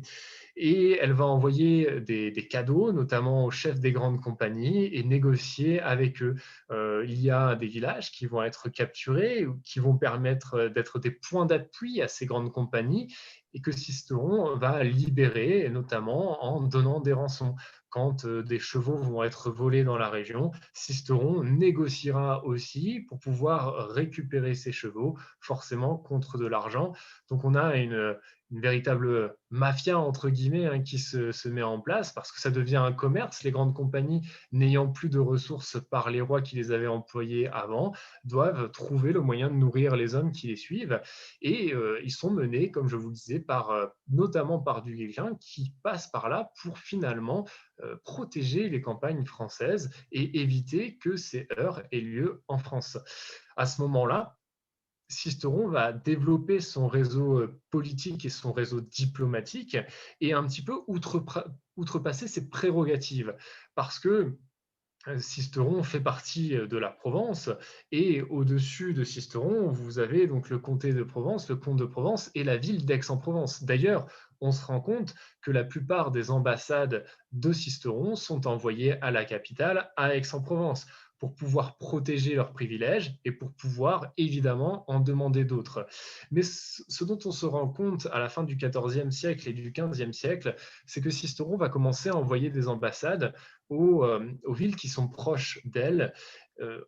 Et elle va envoyer des cadeaux, notamment aux chefs des grandes compagnies, et négocier avec eux. Il y a des villages qui vont être capturés, qui vont permettre d'être des points d'appui à ces grandes compagnies, et que Sisteron va libérer, notamment en donnant des rançons. quand des chevaux vont être volés dans la région, Sisteron négociera aussi pour pouvoir récupérer ces chevaux, forcément contre de l'argent. Donc on a une véritable mafia, entre guillemets, hein, qui se met en place parce que ça devient un commerce. Les grandes compagnies, n'ayant plus de ressources par les rois qui les avaient employés avant, doivent trouver le moyen de nourrir les hommes qui les suivent. Et ils sont menés, comme je vous le disais, notamment par du Guesclin qui passe par là pour finalement protéger les campagnes françaises et éviter que ces heurts aient lieu en France. À ce moment-là, Sisteron va développer son réseau politique et son réseau diplomatique et un petit peu outrepasser ses prérogatives. Parce que Sisteron fait partie de la Provence et au-dessus de Sisteron, vous avez donc le comté de Provence, le comte de Provence et la ville d'Aix-en-Provence. D'ailleurs, on se rend compte que la plupart des ambassades de Sisteron sont envoyées à la capitale, à Aix-en-Provence, pour pouvoir protéger leurs privilèges et pour pouvoir évidemment en demander d'autres. Mais ce dont on se rend compte à la fin du XIVe siècle et du XVe siècle, c'est que Sisteron va commencer à envoyer des ambassades aux villes qui sont proches d'elle,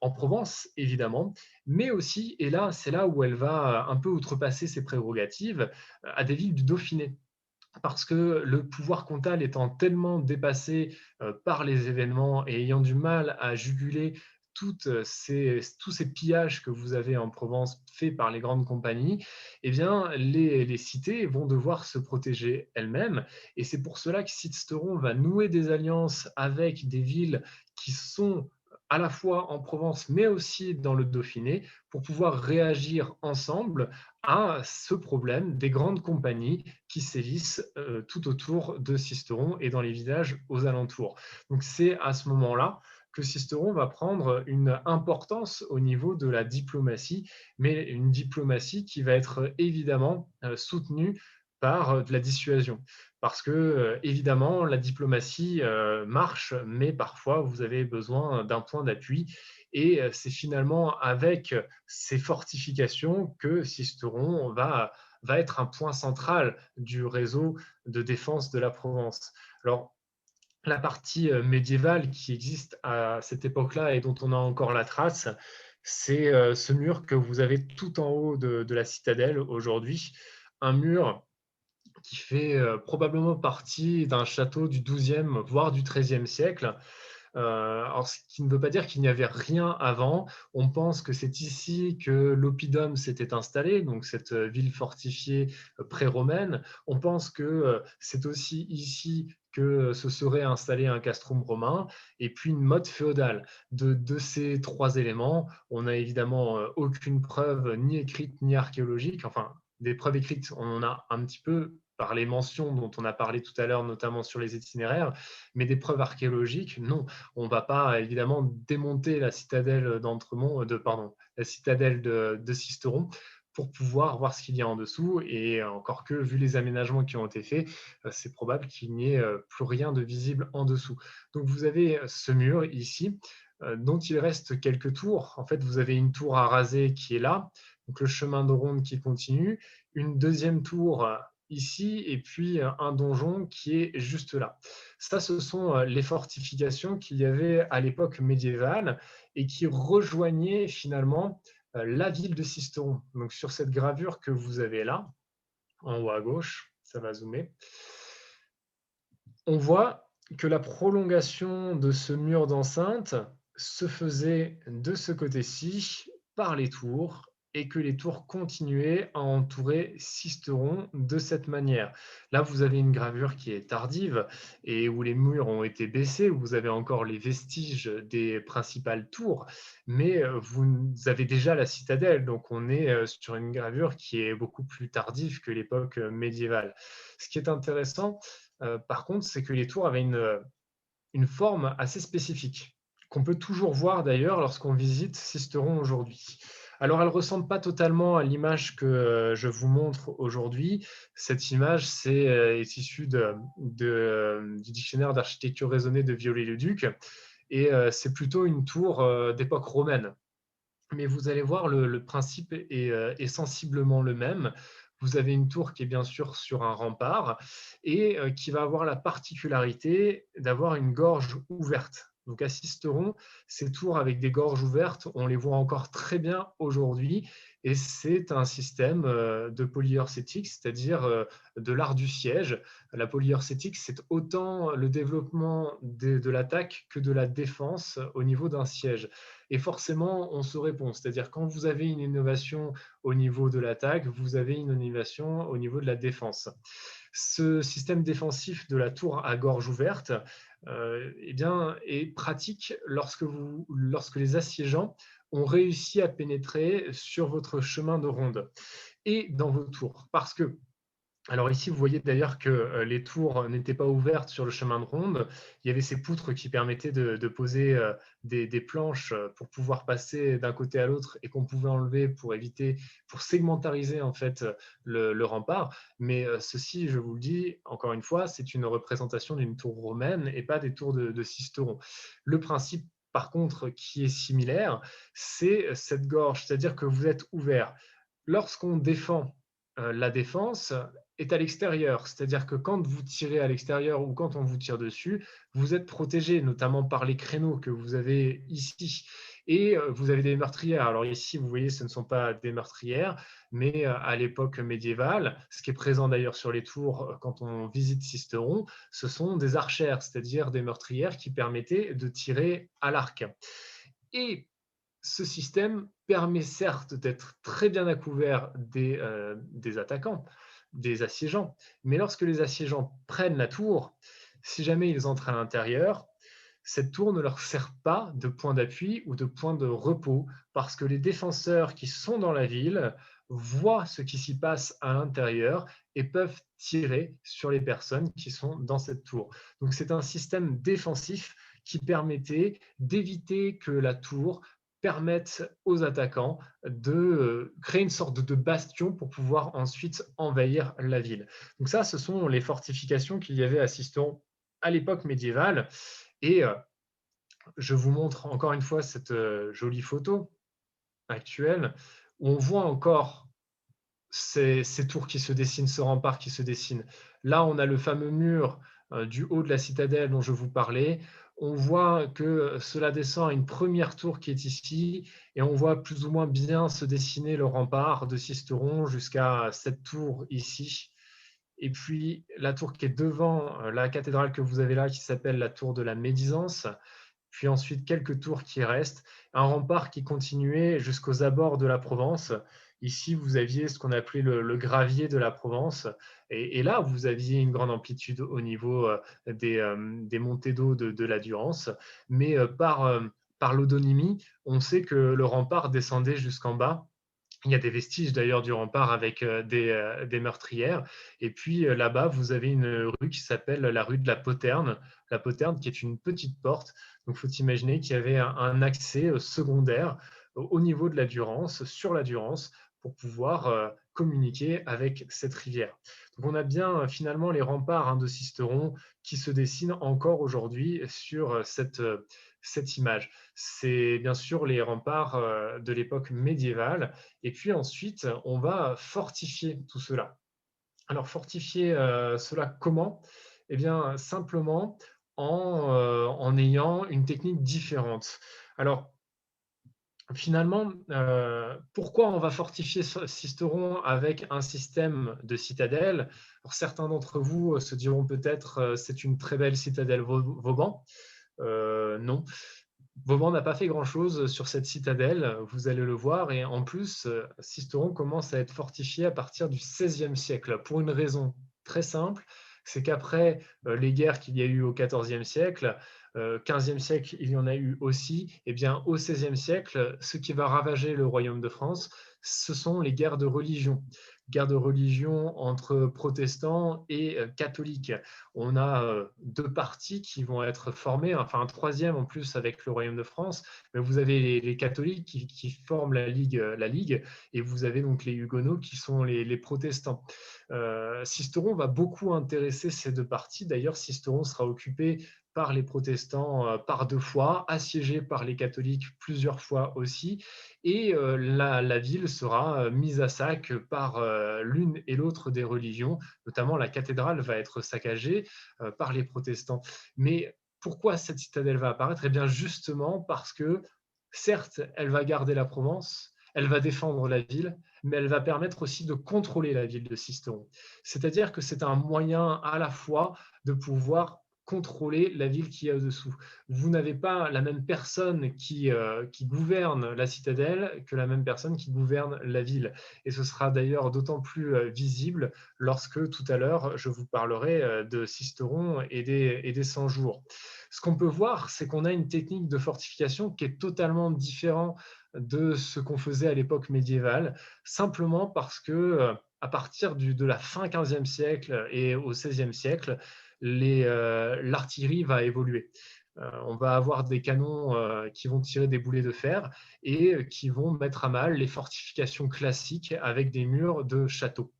en Provence évidemment, mais aussi, et là c'est là où elle va un peu outrepasser ses prérogatives, à des villes du Dauphiné. Parce que le pouvoir comtal étant tellement dépassé par les événements et ayant du mal à juguler tous ces pillages que vous avez en Provence faits par les grandes compagnies, eh bien, les cités vont devoir se protéger elles-mêmes. Et c'est pour cela que Sisteron va nouer des alliances avec des villes qui sont à la fois en Provence, mais aussi dans le Dauphiné, pour pouvoir réagir ensemble à ce problème des grandes compagnies qui sévissent tout autour de Sisteron et dans les villages aux alentours. Donc c'est à ce moment-là que Sisteron va prendre une importance au niveau de la diplomatie, mais une diplomatie qui va être évidemment soutenue par de la dissuasion. Parce que, évidemment, la diplomatie marche, mais parfois vous avez besoin d'un point d'appui. Et c'est finalement avec ces fortifications que Sisteron va être un point central du réseau de défense de la Provence. Alors, la partie médiévale qui existe à cette époque-là et dont on a encore la trace, c'est ce mur que vous avez tout en haut de la citadelle aujourd'hui, un mur qui fait probablement partie d'un château du XIIe, voire du XIIIe siècle. Alors, ce qui ne veut pas dire qu'il n'y avait rien avant. On pense que c'est ici que l'oppidum s'était installé, donc cette ville fortifiée pré-romaine. On pense que c'est aussi ici que se serait installé un castrum romain et puis une motte féodale. De ces trois éléments, on n'a évidemment aucune preuve ni écrite ni archéologique. Enfin, des preuves écrites, on en a un petit peu par les mentions dont on a parlé tout à l'heure, notamment sur les itinéraires, mais des preuves archéologiques, non. On ne va pas évidemment démonter la citadelle d'Entremont, la citadelle de Sisteron pour pouvoir voir ce qu'il y a en dessous. Et encore que, vu les aménagements qui ont été faits, c'est probable qu'il n'y ait plus rien de visible en dessous. Donc vous avez ce mur ici, dont il reste quelques tours. En fait, vous avez une tour à raser qui est là, donc le chemin de ronde qui continue, une deuxième tour ici, et puis un donjon qui est juste là. Ça, ce sont les fortifications qu'il y avait à l'époque médiévale et qui rejoignaient finalement la ville de Sisteron. Donc sur cette gravure que vous avez là, en haut à gauche, ça va zoomer, on voit que la prolongation de ce mur d'enceinte se faisait de ce côté-ci par les tours et que les tours continuaient à entourer Sisteron de cette manière. Là, vous avez une gravure qui est tardive et où les murs ont été baissés, où vous avez encore les vestiges des principales tours, mais vous avez déjà la citadelle, donc on est sur une gravure qui est beaucoup plus tardive que l'époque médiévale. Ce qui est intéressant, par contre, c'est que les tours avaient une forme assez spécifique, qu'on peut toujours voir d'ailleurs lorsqu'on visite Sisteron aujourd'hui. Alors, elle ne ressemble pas totalement à l'image que je vous montre aujourd'hui. Cette image est issue du dictionnaire d'architecture raisonnée de Viollet-le-Duc, et c'est plutôt une tour d'époque romaine. Mais vous allez voir, le principe est sensiblement le même. vous avez une tour qui est bien sûr sur un rempart et qui va avoir la particularité d'avoir une gorge ouverte. Donc à Sisteron, ces tours avec des gorges ouvertes, on les voit encore très bien aujourd'hui et c'est un système de polyurcétique, c'est-à-dire de l'art du siège. La polyurcétique, c'est autant le développement de l'attaque que de la défense au niveau d'un siège. Et forcément, on se répond, c'est-à-dire quand vous avez une innovation au niveau de l'attaque, vous avez une innovation au niveau de la défense. Ce système défensif de la tour à gorge ouverte eh bien, est pratique lorsque les assiégeants ont réussi à pénétrer sur votre chemin de ronde et dans vos tours. Parce que alors ici, vous voyez d'ailleurs que les tours n'étaient pas ouvertes sur le chemin de ronde. Il y avait ces poutres qui permettaient de poser des planches pour pouvoir passer d'un côté à l'autre et qu'on pouvait enlever pour segmentariser en fait le rempart. Mais ceci, je vous le dis, encore une fois, c'est une représentation d'une tour romaine et pas des tours de Sisteron. Le principe, par contre, qui est similaire, c'est cette gorge, c'est-à-dire que vous êtes ouvert. Lorsqu'on défend la défense est à l'extérieur, c'est-à-dire que quand vous tirez à l'extérieur ou quand on vous tire dessus, vous êtes protégé, notamment par les créneaux que vous avez ici. Et vous avez des meurtrières. Alors ici, vous voyez, ce ne sont pas des meurtrières, mais à l'époque médiévale, ce qui est présent d'ailleurs sur les tours quand on visite Sisteron, ce sont des archères, c'est-à-dire des meurtrières qui permettaient de tirer à l'arc. Et ce système permet certes d'être très bien à couvert des attaquants, des assiégeants, mais lorsque les assiégeants prennent la tour, si jamais ils entrent à l'intérieur, cette tour ne leur sert pas de point d'appui ou de point de repos parce que les défenseurs qui sont dans la ville voient ce qui s'y passe à l'intérieur et peuvent tirer sur les personnes qui sont dans cette tour. Donc c'est un système défensif qui permettait d'éviter que la tour permette aux attaquants de créer une sorte de bastion pour pouvoir ensuite envahir la ville. Donc ça, ce sont les fortifications qu'il y avait à Sisteron à l'époque médiévale. Et je vous montre encore une fois cette jolie photo actuelle où on voit encore ces tours qui se dessinent, ce rempart qui se dessine. Là, on a le fameux mur du haut de la citadelle dont je vous parlais. On voit que cela descend à une première tour qui est ici et on voit plus ou moins bien se dessiner le rempart de Sisteron jusqu'à cette tour ici. Et puis la tour qui est devant la cathédrale que vous avez là, qui s'appelle la tour de la Médisance, puis ensuite quelques tours qui restent, un rempart qui continuait jusqu'aux abords de la Provence. Ici, vous aviez ce qu'on appelait le gravier de la Provence, et là, vous aviez une grande amplitude au niveau des montées d'eau de la Durance, mais par l'odonymie, on sait que le rempart descendait jusqu'en bas. Il y a des vestiges d'ailleurs du rempart avec des meurtrières. Et puis là-bas, vous avez une rue qui s'appelle la rue de la Poterne qui est une petite porte. Donc il faut imaginer qu'il y avait un accès secondaire au niveau de la Durance, sur la Durance, pour pouvoir communiquer avec cette rivière. Donc on a bien finalement les remparts de Sisteron qui se dessinent encore aujourd'hui sur cette image. C'est bien sûr les remparts de l'époque médiévale. Et puis ensuite, on va fortifier tout cela. Alors, fortifier cela comment? Eh bien, simplement en ayant une technique différente. Alors, finalement, pourquoi on va fortifier Sisteron avec un système de citadelle? Alors, certains d'entre vous se diront peut-être c'est une très belle citadelle Vauban. Non, Vauban n'a pas fait grand-chose sur cette citadelle, vous allez le voir, et en plus, Sisteron commence à être fortifié à partir du XVIe siècle, pour une raison très simple, c'est qu'après les guerres qu'il y a eu au XIVe siècle, XVe siècle, il y en a eu aussi, et bien au XVIe siècle, ce qui va ravager le royaume de France, ce sont les guerres de religion. Guerres de religion entre protestants et catholiques. On a deux partis qui vont être formés, enfin un troisième en plus avec le Royaume de France, mais vous avez les catholiques qui forment la Ligue, et vous avez donc les huguenots qui sont les protestants. Sisteron va beaucoup intéresser ces deux partis. D'ailleurs, Sisteron sera occupé par les protestants par 2 fois, assiégée par les catholiques plusieurs fois aussi, et la ville sera mise à sac par l'une et l'autre des religions, notamment la cathédrale va être saccagée par les protestants. Mais pourquoi cette citadelle va apparaître? Eh bien justement parce que, certes, elle va garder la Provence, elle va défendre la ville, mais elle va permettre aussi de contrôler la ville de Sisteron. C'est-à-dire que c'est un moyen à la fois de pouvoir contrôler la ville qui est au-dessous. Vous n'avez pas la même personne qui gouverne la citadelle que la même personne qui gouverne la ville. Et ce sera d'ailleurs d'autant plus visible lorsque tout à l'heure je vous parlerai de Sisteron et des 100 jours. Ce qu'on peut voir, c'est qu'on a une technique de fortification qui est totalement différente de ce qu'on faisait à l'époque médiévale, simplement parce que à partir de la fin 15e siècle et au 16e siècle, l'artillerie va évoluer. On va avoir des canons qui vont tirer des boulets de fer et qui vont mettre à mal les fortifications classiques avec des murs de châteaux.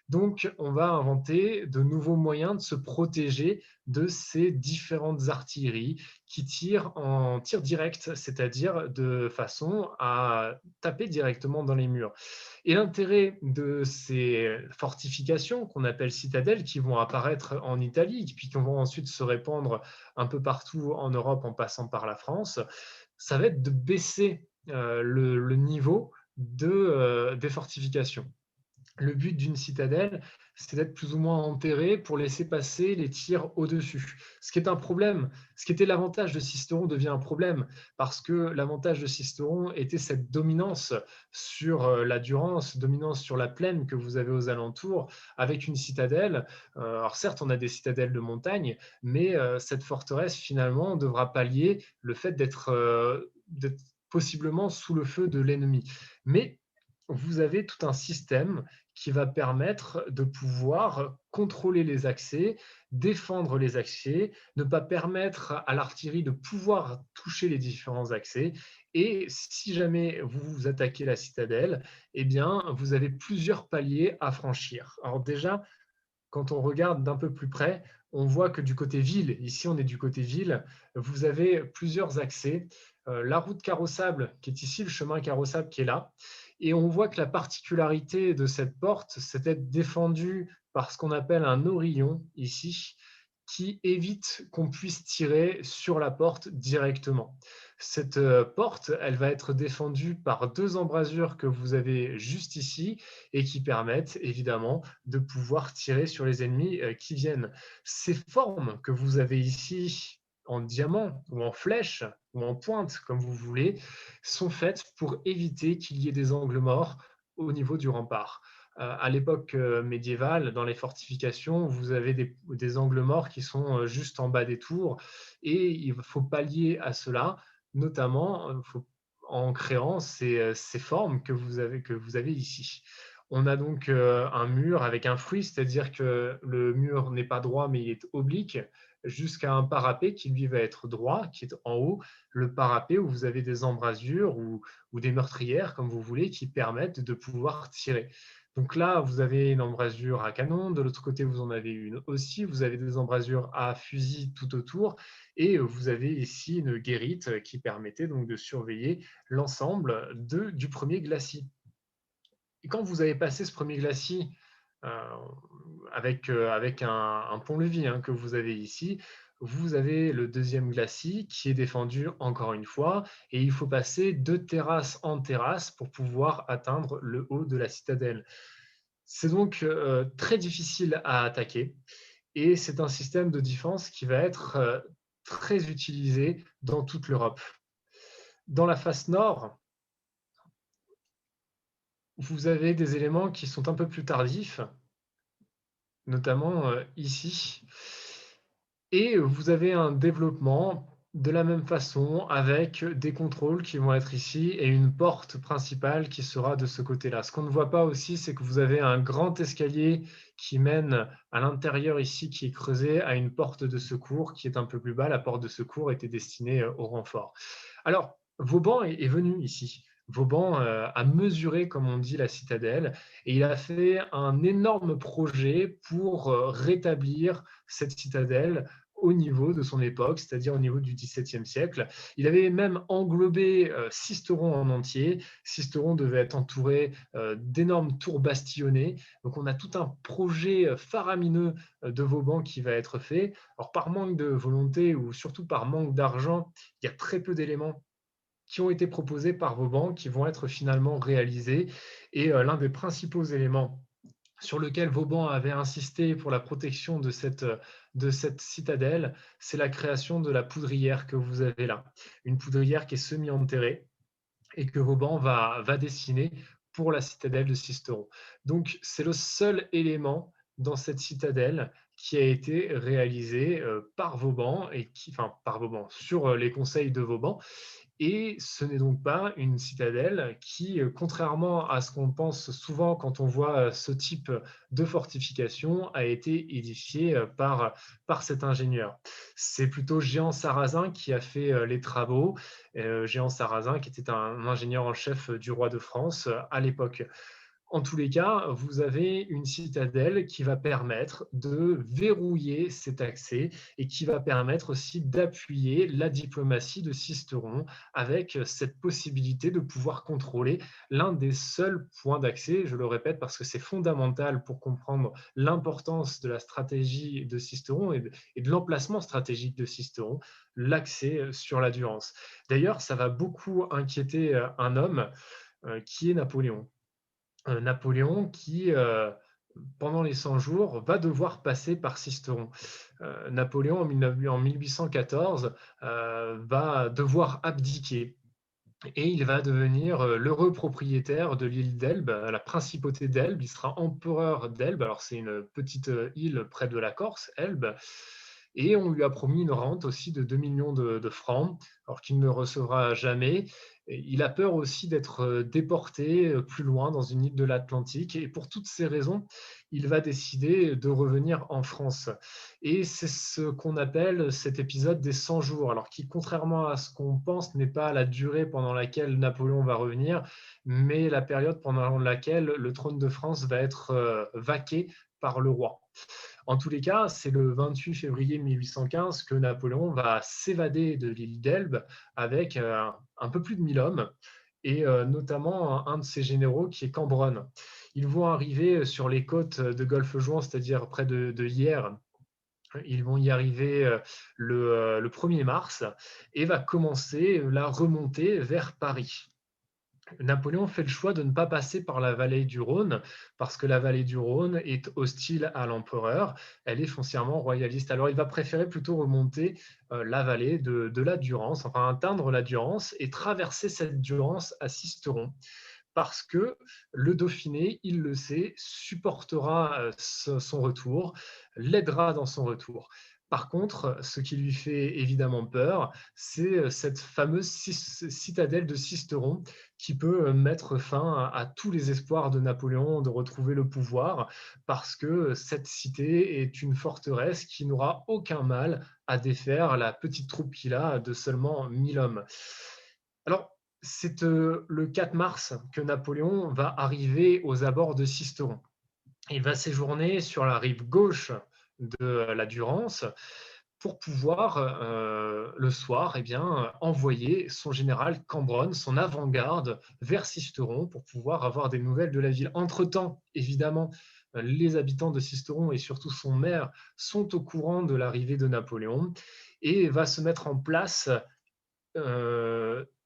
Donc, on va inventer de nouveaux moyens de se protéger de ces différentes artilleries qui tirent en tir direct, c'est-à-dire de façon à taper directement dans les murs. Et l'intérêt de ces fortifications qu'on appelle citadelles, qui vont apparaître en Italie, puis qui vont ensuite se répandre un peu partout en Europe en passant par la France, ça va être de baisser le niveau des fortifications. Le but d'une citadelle, c'est d'être plus ou moins enterré pour laisser passer les tirs au-dessus. Ce qui est un problème, ce qui était l'avantage de Sisteron devient un problème, parce que l'avantage de Sisteron était cette dominance sur la Durance, dominance sur la plaine que vous avez aux alentours, avec une citadelle. Alors certes, on a des citadelles de montagne, mais cette forteresse, finalement, devra pallier le fait d'être possiblement sous le feu de l'ennemi. Mais vous avez tout un système qui va permettre de pouvoir contrôler les accès, défendre les accès, ne pas permettre à l'artillerie de pouvoir toucher les différents accès. Et si jamais vous attaquez la citadelle, eh bien, vous avez plusieurs paliers à franchir. Alors déjà, quand on regarde d'un peu plus près, on voit que du côté ville, ici on est du côté ville, vous avez plusieurs accès. La route carrossable qui est ici, le chemin carrossable qui est là. Et on voit que la particularité de cette porte, c'est d'être défendue par ce qu'on appelle un orillon ici, qui évite qu'on puisse tirer sur la porte directement. Cette porte, elle va être défendue par 2 embrasures que vous avez juste ici et qui permettent évidemment de pouvoir tirer sur les ennemis qui viennent. Ces formes que vous avez ici en diamant ou en flèche ou en pointe, comme vous voulez, sont faites pour éviter qu'il y ait des angles morts au niveau du rempart. À l'époque médiévale, dans les fortifications, vous avez des angles morts qui sont juste en bas des tours et il faut pallier à cela, notamment en créant ces formes que vous avez ici. On a donc un mur avec un fruit, c'est-à-dire que le mur n'est pas droit mais il est oblique, jusqu'à un parapet qui lui va être droit, qui est en haut, le parapet où vous avez des embrasures ou des meurtrières, comme vous voulez, qui permettent de pouvoir tirer. Donc là, vous avez une embrasure à canon, de l'autre côté, vous en avez une aussi, vous avez des embrasures à fusil tout autour, et vous avez ici une guérite qui permettait donc de surveiller l'ensemble du premier glacis. Et quand vous avez passé ce premier glacis euh, avec un pont-levis que vous avez ici, vous avez le deuxième glacis qui est défendu encore une fois, et il faut passer de terrasse en terrasse pour pouvoir atteindre le haut de la citadelle. C'est donc très difficile à attaquer, et c'est un système de défense qui va être très utilisé dans toute l'Europe. Dans la face nord, vous avez des éléments qui sont un peu plus tardifs, notamment ici. Et vous avez un développement de la même façon avec des contrôles qui vont être ici et une porte principale qui sera de ce côté-là. Ce qu'on ne voit pas aussi, c'est que vous avez un grand escalier qui mène à l'intérieur ici, qui est creusé, à une porte de secours qui est un peu plus bas. La porte de secours était destinée au renfort. Alors, Vauban est venu ici. Vauban a mesuré, comme on dit, la citadelle, et il a fait un énorme projet pour rétablir cette citadelle haut niveau de son époque, c'est-à-dire au niveau du XVIIe siècle. Il avait même englobé Sisteron en entier. Sisteron devait être entouré d'énormes tours bastillonnées. Donc on a tout un projet faramineux de Vauban qui va être fait. Alors par manque de volonté ou surtout par manque d'argent, il y a très peu d'éléments qui ont été proposés par Vauban qui vont être finalement réalisés. Et l'un des principaux éléments sur lequel Vauban avait insisté pour la protection de cette citadelle, c'est la création de la poudrière que vous avez là. Une poudrière qui est semi-enterrée et que Vauban va dessiner pour la citadelle de Sisteron. Donc c'est le seul élément dans cette citadelle qui a été réalisé par Vauban enfin par Vauban sur les conseils de Vauban, et ce n'est donc pas une citadelle qui, contrairement à ce qu'on pense souvent quand on voit ce type de fortification, a été édifiée par cet ingénieur. C'est plutôt Jehan Sarrazin qui a fait les travaux. Jehan Sarrazin qui était un ingénieur en chef du roi de France à l'époque. En tous les cas, vous avez une citadelle qui va permettre de verrouiller cet accès et qui va permettre aussi d'appuyer la diplomatie de Sisteron avec cette possibilité de pouvoir contrôler l'un des seuls points d'accès, je le répète parce que c'est fondamental pour comprendre l'importance de la stratégie de Sisteron et de l'emplacement stratégique de Sisteron, l'accès sur la Durance. D'ailleurs, ça va beaucoup inquiéter un homme qui est Napoléon. Napoléon qui, pendant les 100 jours, va devoir passer par Sisteron. Napoléon, en 1814, va devoir abdiquer et il va devenir l'heureux propriétaire de l'île d'Elbe, la principauté d'Elbe. Il sera empereur d'Elbe. Alors, c'est une petite île près de la Corse, Elbe. Et on lui a promis une rente aussi de 2 millions de francs, alors qu'il ne recevra jamais. Et il a peur aussi d'être déporté plus loin dans une île de l'Atlantique. Et pour toutes ces raisons, il va décider de revenir en France. Et c'est ce qu'on appelle cet épisode des 100 jours, alors qui, contrairement à ce qu'on pense, n'est pas la durée pendant laquelle Napoléon va revenir, mais la période pendant laquelle le trône de France va être vaqué par le roi. En tous les cas, c'est le 28 février 1815 que Napoléon va s'évader de l'île d'Elbe avec un peu plus de 1000 hommes et notamment un de ses généraux qui est Cambronne. Ils vont arriver sur les côtes de Golfe-Juan, c'est-à-dire près de Hyères. Ils vont y arriver le 1er mars et va commencer la remontée vers Paris. Napoléon fait le choix de ne pas passer par la vallée du Rhône parce que la vallée du Rhône est hostile à l'empereur, elle est foncièrement royaliste. Alors il va préférer plutôt remonter la vallée de la Durance, enfin atteindre la Durance et traverser cette Durance à Sisteron parce que le Dauphiné, il le sait, supportera son retour, l'aidera dans son retour. Par contre, ce qui lui fait évidemment peur, c'est cette fameuse citadelle de Sisteron qui peut mettre fin à tous les espoirs de Napoléon de retrouver le pouvoir, parce que cette cité est une forteresse qui n'aura aucun mal à défaire la petite troupe qu'il a de seulement 1000 hommes. Alors, c'est le 4 mars que Napoléon va arriver aux abords de Sisteron. Il va séjourner sur la rive gauche de la Durance pour pouvoir, le soir, envoyer son général Cambronne, son avant-garde, vers Sisteron pour pouvoir avoir des nouvelles de la ville. Entre-temps, évidemment, les habitants de Sisteron et surtout son maire sont au courant de l'arrivée de Napoléon et va se mettre en place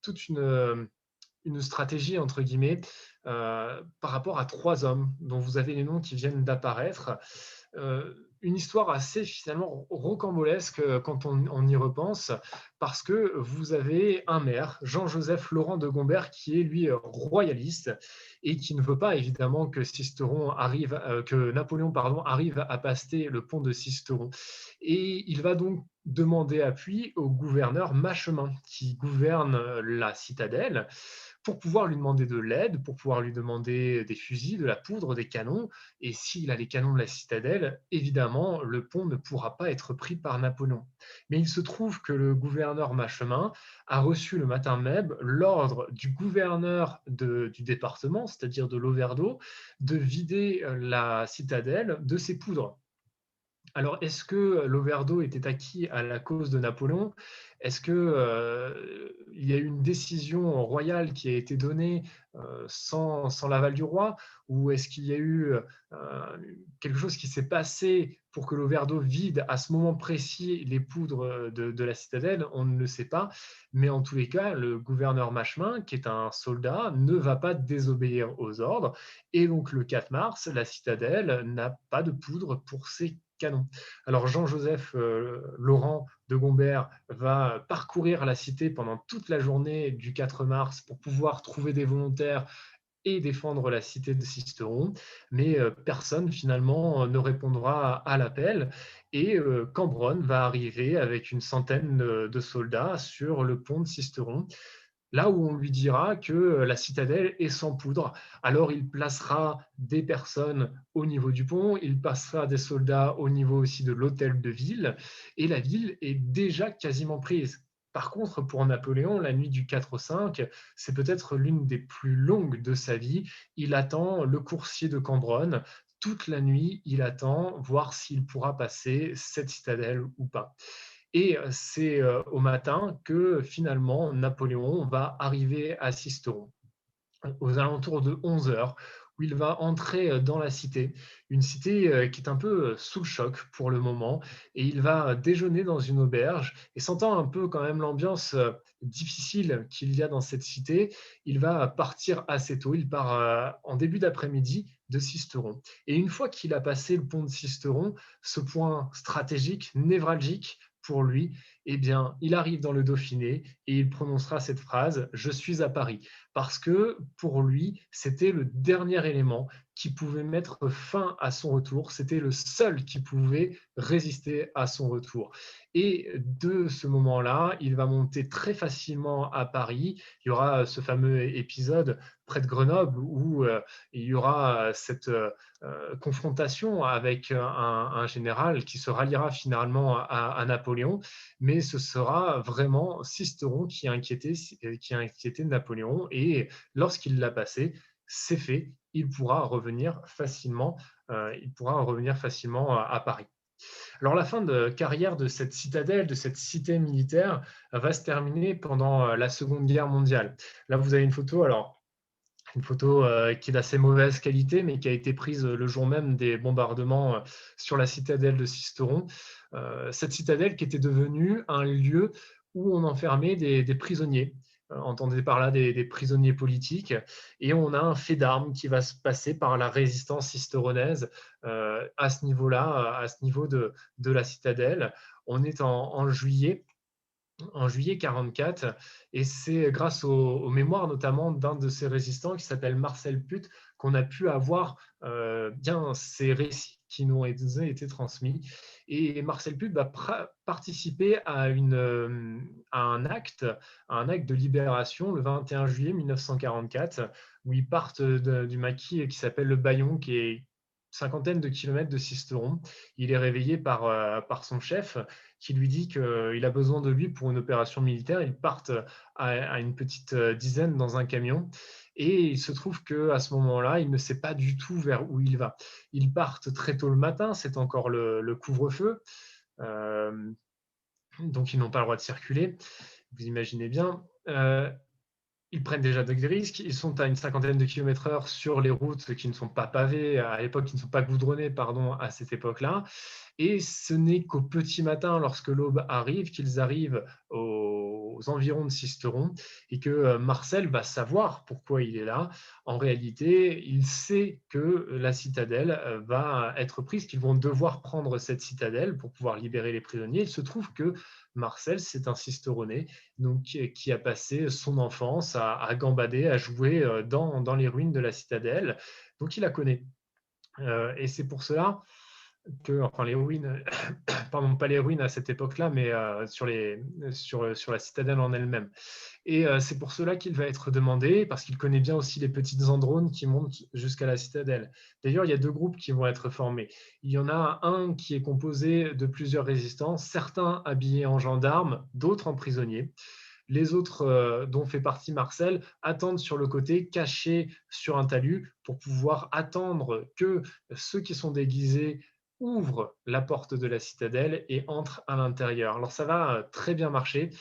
toute une stratégie, entre guillemets, par rapport à 3 hommes dont vous avez les noms qui viennent d'apparaître. Une histoire assez finalement rocambolesque quand on y repense, parce que vous avez un maire, Jean-Joseph Laurent de Gombert, qui est lui royaliste et qui ne veut pas évidemment que que Napoléon arrive à passer le pont de Sisteron. Et il va donc demander appui au gouverneur Machemin, qui gouverne la citadelle, pour pouvoir lui demander de l'aide, pour pouvoir lui demander des fusils, de la poudre, des canons. Et s'il a les canons de la citadelle, évidemment, le pont ne pourra pas être pris par Napoléon. Mais il se trouve que le gouverneur Machemin a reçu le matin même l'ordre du gouverneur du département, c'est-à-dire de l'Auvergne, de vider la citadelle de ses poudres. Alors, est-ce que l'Auverdo était acquis à la cause de Napoléon? Est-ce que, il y a eu une décision royale qui a été donnée, sans l'aval du roi? Ou est-ce qu'il y a eu, quelque chose qui s'est passé pour que l'Auverdo vide à ce moment précis les poudres, de la citadelle? On ne le sait pas, mais en tous les cas, le gouverneur Machemin, qui est un soldat, ne va pas désobéir aux ordres et donc le 4 mars, la citadelle n'a pas de poudre pour ses canons. Alors Jean-Joseph Laurent de Gombert va parcourir la cité pendant toute la journée du 4 mars pour pouvoir trouver des volontaires et défendre la cité de Sisteron, mais personne finalement ne répondra à l'appel et Cambronne va arriver avec une centaine de soldats sur le pont de Sisteron là où on lui dira que la citadelle est sans poudre. Alors il placera des personnes au niveau du pont, il passera des soldats au niveau aussi de l'hôtel de ville, et la ville est déjà quasiment prise. Par contre, pour Napoléon, la nuit du 4 au 5, c'est peut-être l'une des plus longues de sa vie. Il attend le coursier de Cambronne. Toute la nuit, il attend voir s'il pourra passer cette citadelle ou pas. Et c'est au matin que finalement Napoléon va arriver à Sisteron aux alentours de 11 heures, où il va entrer dans la cité, une cité qui est un peu sous le choc pour le moment, et il va déjeuner dans une auberge, et sentant un peu quand même l'ambiance difficile qu'il y a dans cette cité, il va partir assez tôt, il part en début d'après-midi de Sisteron. Et une fois qu'il a passé le pont de Sisteron, ce point stratégique, névralgique, pour lui, eh bien, il arrive dans le Dauphiné et il prononcera cette phrase « Je suis à Paris » parce que pour lui, c'était le dernier élément qui pouvait mettre fin à son retour. C'était le seul qui pouvait résister à son retour. Et de ce moment-là, il va monter très facilement à Paris. Il y aura ce fameux épisode près de Grenoble où il y aura cette confrontation avec un général qui se ralliera finalement à Napoléon, mais ce sera vraiment Sisteron qui a inquiété Napoléon et lorsqu'il l'a passé, c'est fait, il pourra revenir facilement à Paris. Alors la fin de carrière de cette citadelle, de cette cité militaire, va se terminer pendant la Seconde Guerre mondiale. Là, vous avez une photo qui est d'assez mauvaise qualité, mais qui a été prise le jour même des bombardements sur la citadelle de Sisteron. Cette citadelle qui était devenue un lieu où on enfermait des prisonniers. Entendez par là des prisonniers politiques. Et on a un fait d'armes qui va se passer par la résistance sisteronaise à ce niveau-là, à ce niveau de la citadelle. On est en juillet 44, et c'est grâce aux mémoires notamment d'un de ces résistants qui s'appelle Marcel Put qu'on a pu avoir bien ces récits qui nous ont été transmis. Et Marcel Put va participer à un acte de libération le 21 juillet 1944, où ils partent du maquis qui s'appelle le Bayon, qui est cinquantaine de kilomètres de Sisteron. Il est réveillé par son chef qui lui dit qu'il a besoin de lui pour une opération militaire. Ils partent à une petite dizaine dans un camion. Et il se trouve qu'à ce moment-là, il ne sait pas du tout vers où il va. Ils partent très tôt le matin, c'est encore le couvre-feu. Euh, donc ils n'ont pas le droit de circuler. Vous imaginez bien. Ils prennent déjà des risques. Ils sont à une cinquantaine de kilomètres heure sur les routes qui ne sont pas pavées à l'époque, qui ne sont pas goudronnées, pardon, à cette époque-là. Et ce n'est qu'au petit matin, lorsque l'aube arrive, qu'ils arrivent aux environs de Sisteron et que Marcel va savoir pourquoi il est là. En réalité, il sait que la citadelle va être prise, qu'ils vont devoir prendre cette citadelle pour pouvoir libérer les prisonniers. Il se trouve que Marcel, c'est un Sisteronais donc, qui a passé son enfance à gambader, à jouer dans les ruines de la citadelle. Donc, il la connaît. Et c'est pour cela que, enfin, les ruines, pardon, pas les ruines à cette époque-là, mais sur la citadelle en elle-même. Et c'est pour cela qu'il va être demandé, parce qu'il connaît bien aussi les petites andrones qui montent jusqu'à la citadelle. D'ailleurs, il y a deux groupes qui vont être formés. Il y en a un qui est composé de plusieurs résistants, certains habillés en gendarmes, d'autres en prisonniers. Les autres, dont fait partie Marcel, attendent sur le côté, cachés sur un talus, pour pouvoir attendre que ceux qui sont déguisés ouvre la porte de la citadelle et entre à l'intérieur. Alors ça va très bien marcher.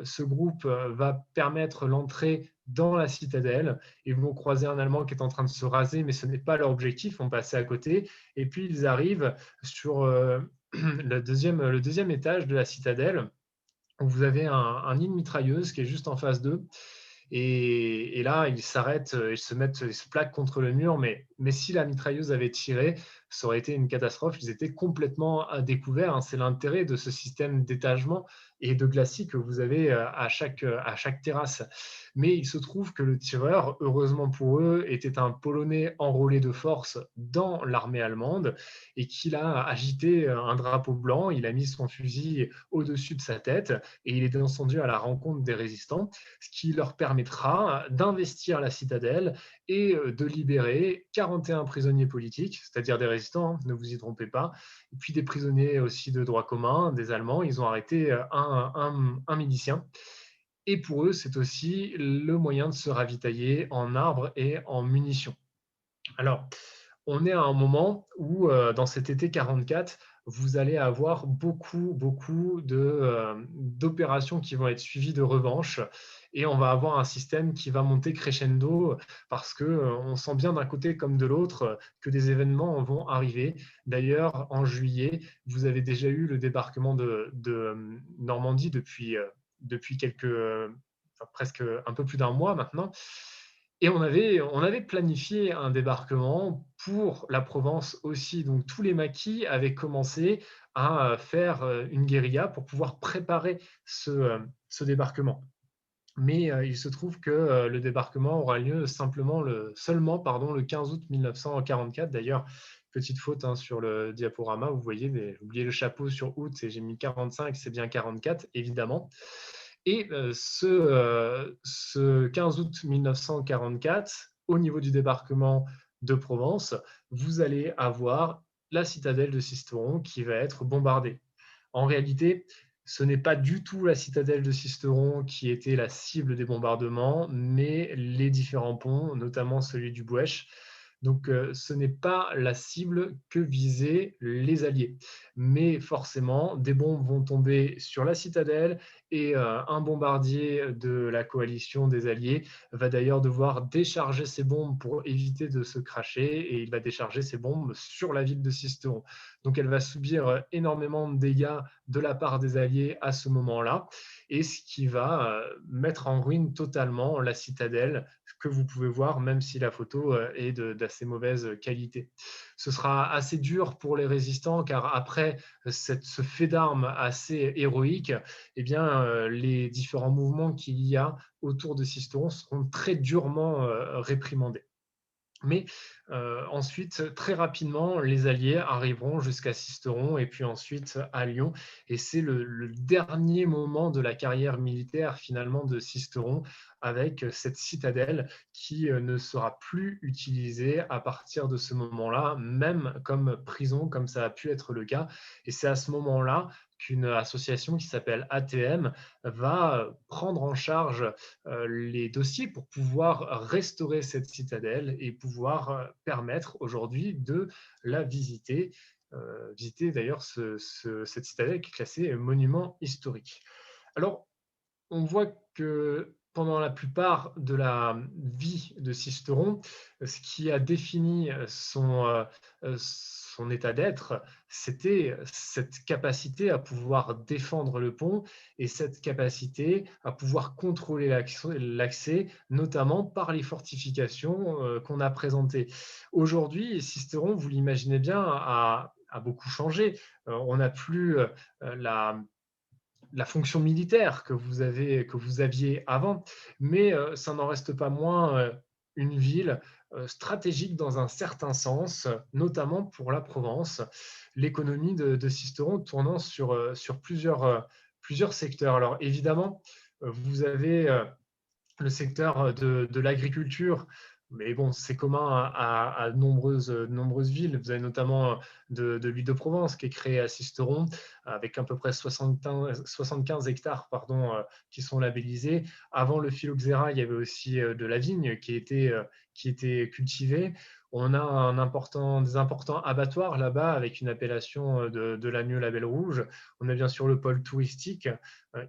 Ce groupe va permettre l'entrée dans la citadelle. Ils vont croiser un Allemand qui est en train de se raser, mais ce n'est pas leur objectif, on passe à côté. Et puis ils arrivent sur le deuxième étage de la citadelle, où vous avez un nid de mitrailleuse qui est juste en face d'eux. Et là, ils s'arrêtent, ils se plaquent contre le mur, mais si la mitrailleuse avait tiré, ça aurait été une catastrophe. Ils étaient complètement à découvert, hein. C'est l'intérêt de ce système d'étagement et de glacis que vous avez à chaque terrasse. Mais il se trouve que le tireur, heureusement pour eux, était un Polonais enrôlé de force dans l'armée allemande et qu'il a agité un drapeau blanc, il a mis son fusil au-dessus de sa tête et il est descendu à la rencontre des résistants, ce qui leur permettra d'investir la citadelle et de libérer 41 prisonniers politiques, c'est-à-dire des résistants, hein, ne vous y trompez pas, et puis des prisonniers aussi de droit commun, des Allemands. Ils ont arrêté un milicien. Et pour eux, c'est aussi le moyen de se ravitailler en arbres et en munitions. Alors, on est à un moment où, dans cet été 44, vous allez avoir beaucoup d'opérations qui vont être suivies de revanches et on va avoir un système qui va monter crescendo parce que on sent bien d'un côté comme de l'autre que des événements vont arriver. D'ailleurs, en juillet, vous avez déjà eu le débarquement de Normandie depuis presque un peu plus d'un mois maintenant. Et on avait planifié un débarquement pour la Provence aussi. Donc tous les maquis avaient commencé à faire une guérilla pour pouvoir préparer ce débarquement. Mais il se trouve que le débarquement aura lieu seulement le 15 août 1944. D'ailleurs, petite faute, hein, sur le diaporama, vous voyez, j'ai oublié le chapeau sur août et j'ai mis 45, c'est bien 44, évidemment. Et ce 15 août 1944, au niveau du débarquement de Provence, vous allez avoir la citadelle de Sisteron qui va être bombardée. En réalité, ce n'est pas du tout la citadelle de Sisteron qui était la cible des bombardements, mais les différents ponts, notamment celui du Bouèche. Donc, ce n'est pas la cible que visaient les Alliés. Mais forcément, des bombes vont tomber sur la citadelle et un bombardier de la coalition des Alliés va d'ailleurs devoir décharger ses bombes pour éviter de se cracher et il va décharger ses bombes sur la ville de Sisteron. Donc, elle va subir énormément de dégâts de la part des Alliés à ce moment-là et ce qui va mettre en ruine totalement la citadelle que vous pouvez voir, même si la photo est d'assez mauvaise qualité. Ce sera assez dur pour les résistants, car après ce fait d'armes assez héroïque, eh bien, les différents mouvements qu'il y a autour de Sisteron seront très durement réprimandés. Mais ensuite, très rapidement, les Alliés arriveront jusqu'à Sisteron et puis ensuite à Lyon. Et c'est le dernier moment de la carrière militaire finalement de Sisteron avec cette citadelle qui ne sera plus utilisée à partir de ce moment-là, même comme prison, comme ça a pu être le cas. Et c'est à ce moment-là qu'une association qui s'appelle ATM va prendre en charge les dossiers pour pouvoir restaurer cette citadelle et pouvoir permettre aujourd'hui de la visiter. Visiter d'ailleurs cette citadelle qui est classée monument historique. Alors, on voit que pendant la plupart de la vie de Sisteron, ce qui a défini son état d'être, c'était cette capacité à pouvoir défendre le pont et cette capacité à pouvoir contrôler l'accès, notamment par les fortifications qu'on a présentées. Aujourd'hui, Sisteron, vous l'imaginez bien, a beaucoup changé. On n'a plus la fonction militaire que vous aviez avant, mais ça n'en reste pas moins une ville stratégique dans un certain sens, notamment pour la Provence. L'économie de Sisteron tournant sur plusieurs secteurs. Alors évidemment, vous avez le secteur de l'agriculture, mais bon, c'est commun à nombreuses villes. Vous avez notamment de l'huile de Provence qui est créée à Sisteron, avec à peu près 75 hectares qui sont labellisés. Avant le phylloxéra, il y avait aussi de la vigne qui était cultivée. On a des importants abattoirs là-bas avec une appellation de l'agneau label rouge. On a bien sûr le pôle touristique,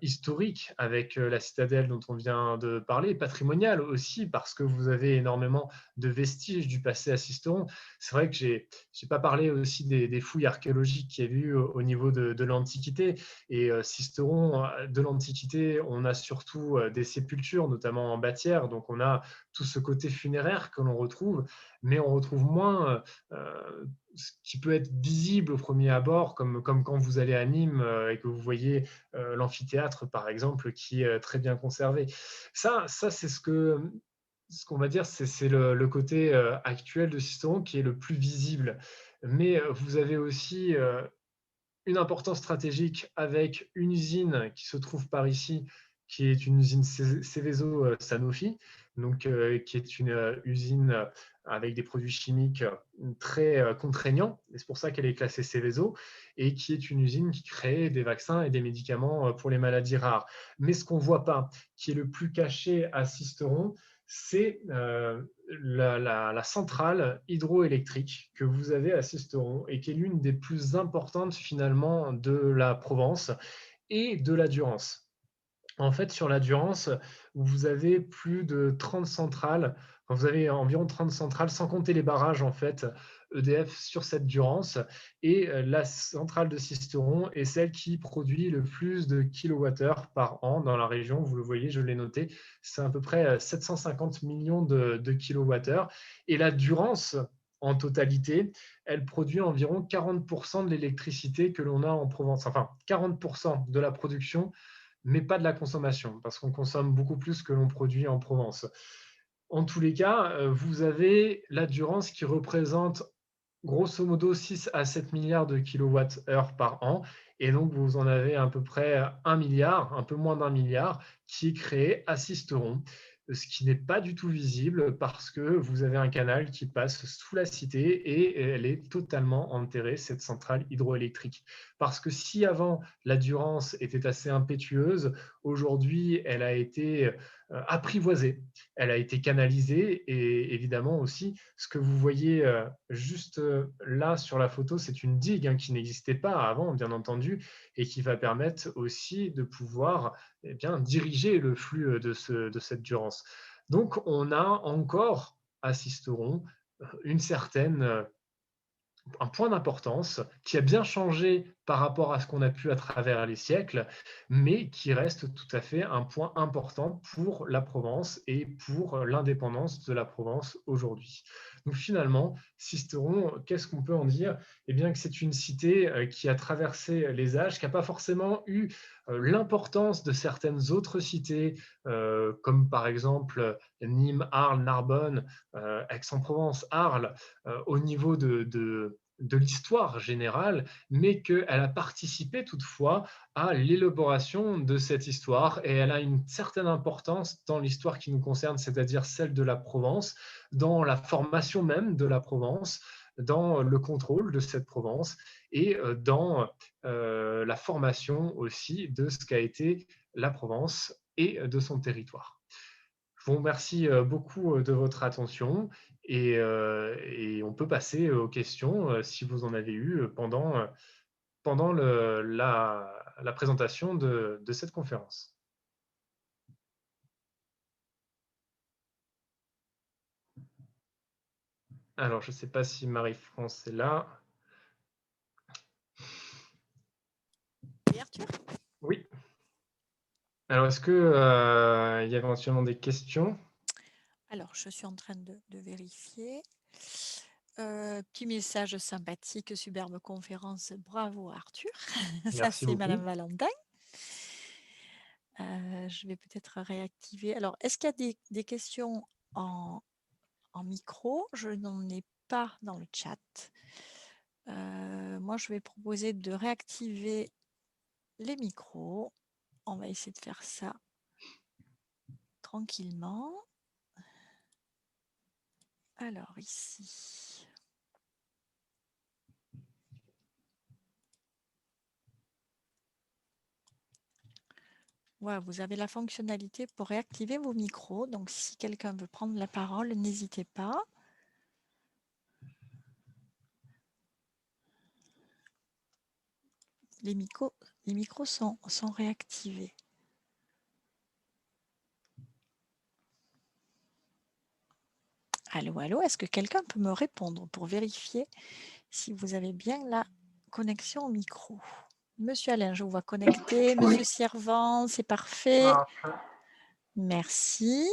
historique avec la citadelle dont on vient de parler, patrimonial aussi parce que vous avez énormément de vestiges du passé à Sisteron. C'est vrai que j'ai pas parlé aussi des fouilles archéologiques qu'il y a eu au niveau de l'Antiquité. Et Sisteron, de l'Antiquité, on a surtout des sépultures, notamment en bâtière. Donc on a tout ce côté funéraire que l'on retrouve, mais on retrouve moins ce qui peut être visible au premier abord, comme quand vous allez à Nîmes et que vous voyez l'amphithéâtre, par exemple, qui est très bien conservé. Ça c'est ce qu'on va dire, c'est le côté actuel de Sisteron qui est le plus visible. Mais vous avez aussi une importance stratégique avec une usine qui se trouve par ici, qui est une usine Seveso Sanofi, donc, qui est une usine avec des produits chimiques très contraignants, et c'est pour ça qu'elle est classée Seveso, et qui est une usine qui crée des vaccins et des médicaments pour les maladies rares. Mais ce qu'on ne voit pas, qui est le plus caché à Sisteron, c'est la centrale hydroélectrique que vous avez à Sisteron et qui est l'une des plus importantes finalement de la Provence et de la Durance. En fait, sur la Durance, vous avez plus de 30 centrales, enfin, vous avez environ 30 centrales, sans compter les barrages en fait, EDF sur cette Durance. Et la centrale de Sisteron est celle qui produit le plus de kilowattheures par an dans la région. Vous le voyez, je l'ai noté, c'est à peu près 750 millions de kilowattheures. Et la Durance, en totalité, elle produit environ 40% de l'électricité que l'on a en Provence. Enfin, 40% de la production, mais pas de la consommation, parce qu'on consomme beaucoup plus que l'on produit en Provence. En tous les cas, vous avez la Durance qui représente grosso modo 6 à 7 milliards de kilowattheures par an. Et donc, vous en avez à peu près 1 milliard, un peu moins d'un milliard, qui est créé à Sisteron, ce qui n'est pas du tout visible parce que vous avez un canal qui passe sous la cité et elle est totalement enterrée, cette centrale hydroélectrique. Parce que si avant, la Durance était assez impétueuse, aujourd'hui, elle a été apprivoisée, elle a été canalisée et évidemment aussi, ce que vous voyez juste là sur la photo, c'est une digue qui n'existait pas avant, bien entendu, et qui va permettre aussi de pouvoir diriger le flux de cette Durance. Donc, on a encore à Sisteron une certaine un point d'importance qui a bien changé par rapport à ce qu'on a pu à travers les siècles, mais qui reste tout à fait un point important pour la Provence et pour l'indépendance de la Provence aujourd'hui. Donc finalement, Sisteron, qu'est-ce qu'on peut en dire? Eh bien que c'est une cité qui a traversé les âges, qui n'a pas forcément eu l'importance de certaines autres cités, comme par exemple Nîmes, Arles, Narbonne, Aix-en-Provence, Arles, au niveau de l'histoire générale, mais qu'elle a participé toutefois à l'élaboration de cette histoire et elle a une certaine importance dans l'histoire qui nous concerne, c'est-à-dire celle de la Provence, dans la formation même de la Provence, dans le contrôle de cette Provence et dans la formation aussi de ce qu'a été la Provence et de son territoire. Je vous remercie beaucoup de votre attention et on peut passer aux questions si vous en avez eu pendant la présentation de cette conférence. Alors, je ne sais pas si Marie-France est là. Oui, Arthur? Oui. Alors, est-ce qu'il y a éventuellement des questions? Alors, je suis en train de vérifier. Petit message sympathique, superbe conférence. Bravo Arthur. Ça, Merci c'est Madame beaucoup. Valentin. Je vais peut-être réactiver. Alors, est-ce qu'il y a des questions en micro? Je n'en ai pas dans le chat. Moi, je vais proposer de réactiver les micros. On va essayer de faire ça tranquillement. Alors, ici. Ouais, vous avez la fonctionnalité pour réactiver vos micros. Donc, si quelqu'un veut prendre la parole, n'hésitez pas. Les micros sont réactivés. Allô, allô, est-ce que quelqu'un peut me répondre pour vérifier si vous avez bien la connexion au micro? Monsieur Alain, je vous vois connecté. Monsieur Servan, c'est parfait. Merci.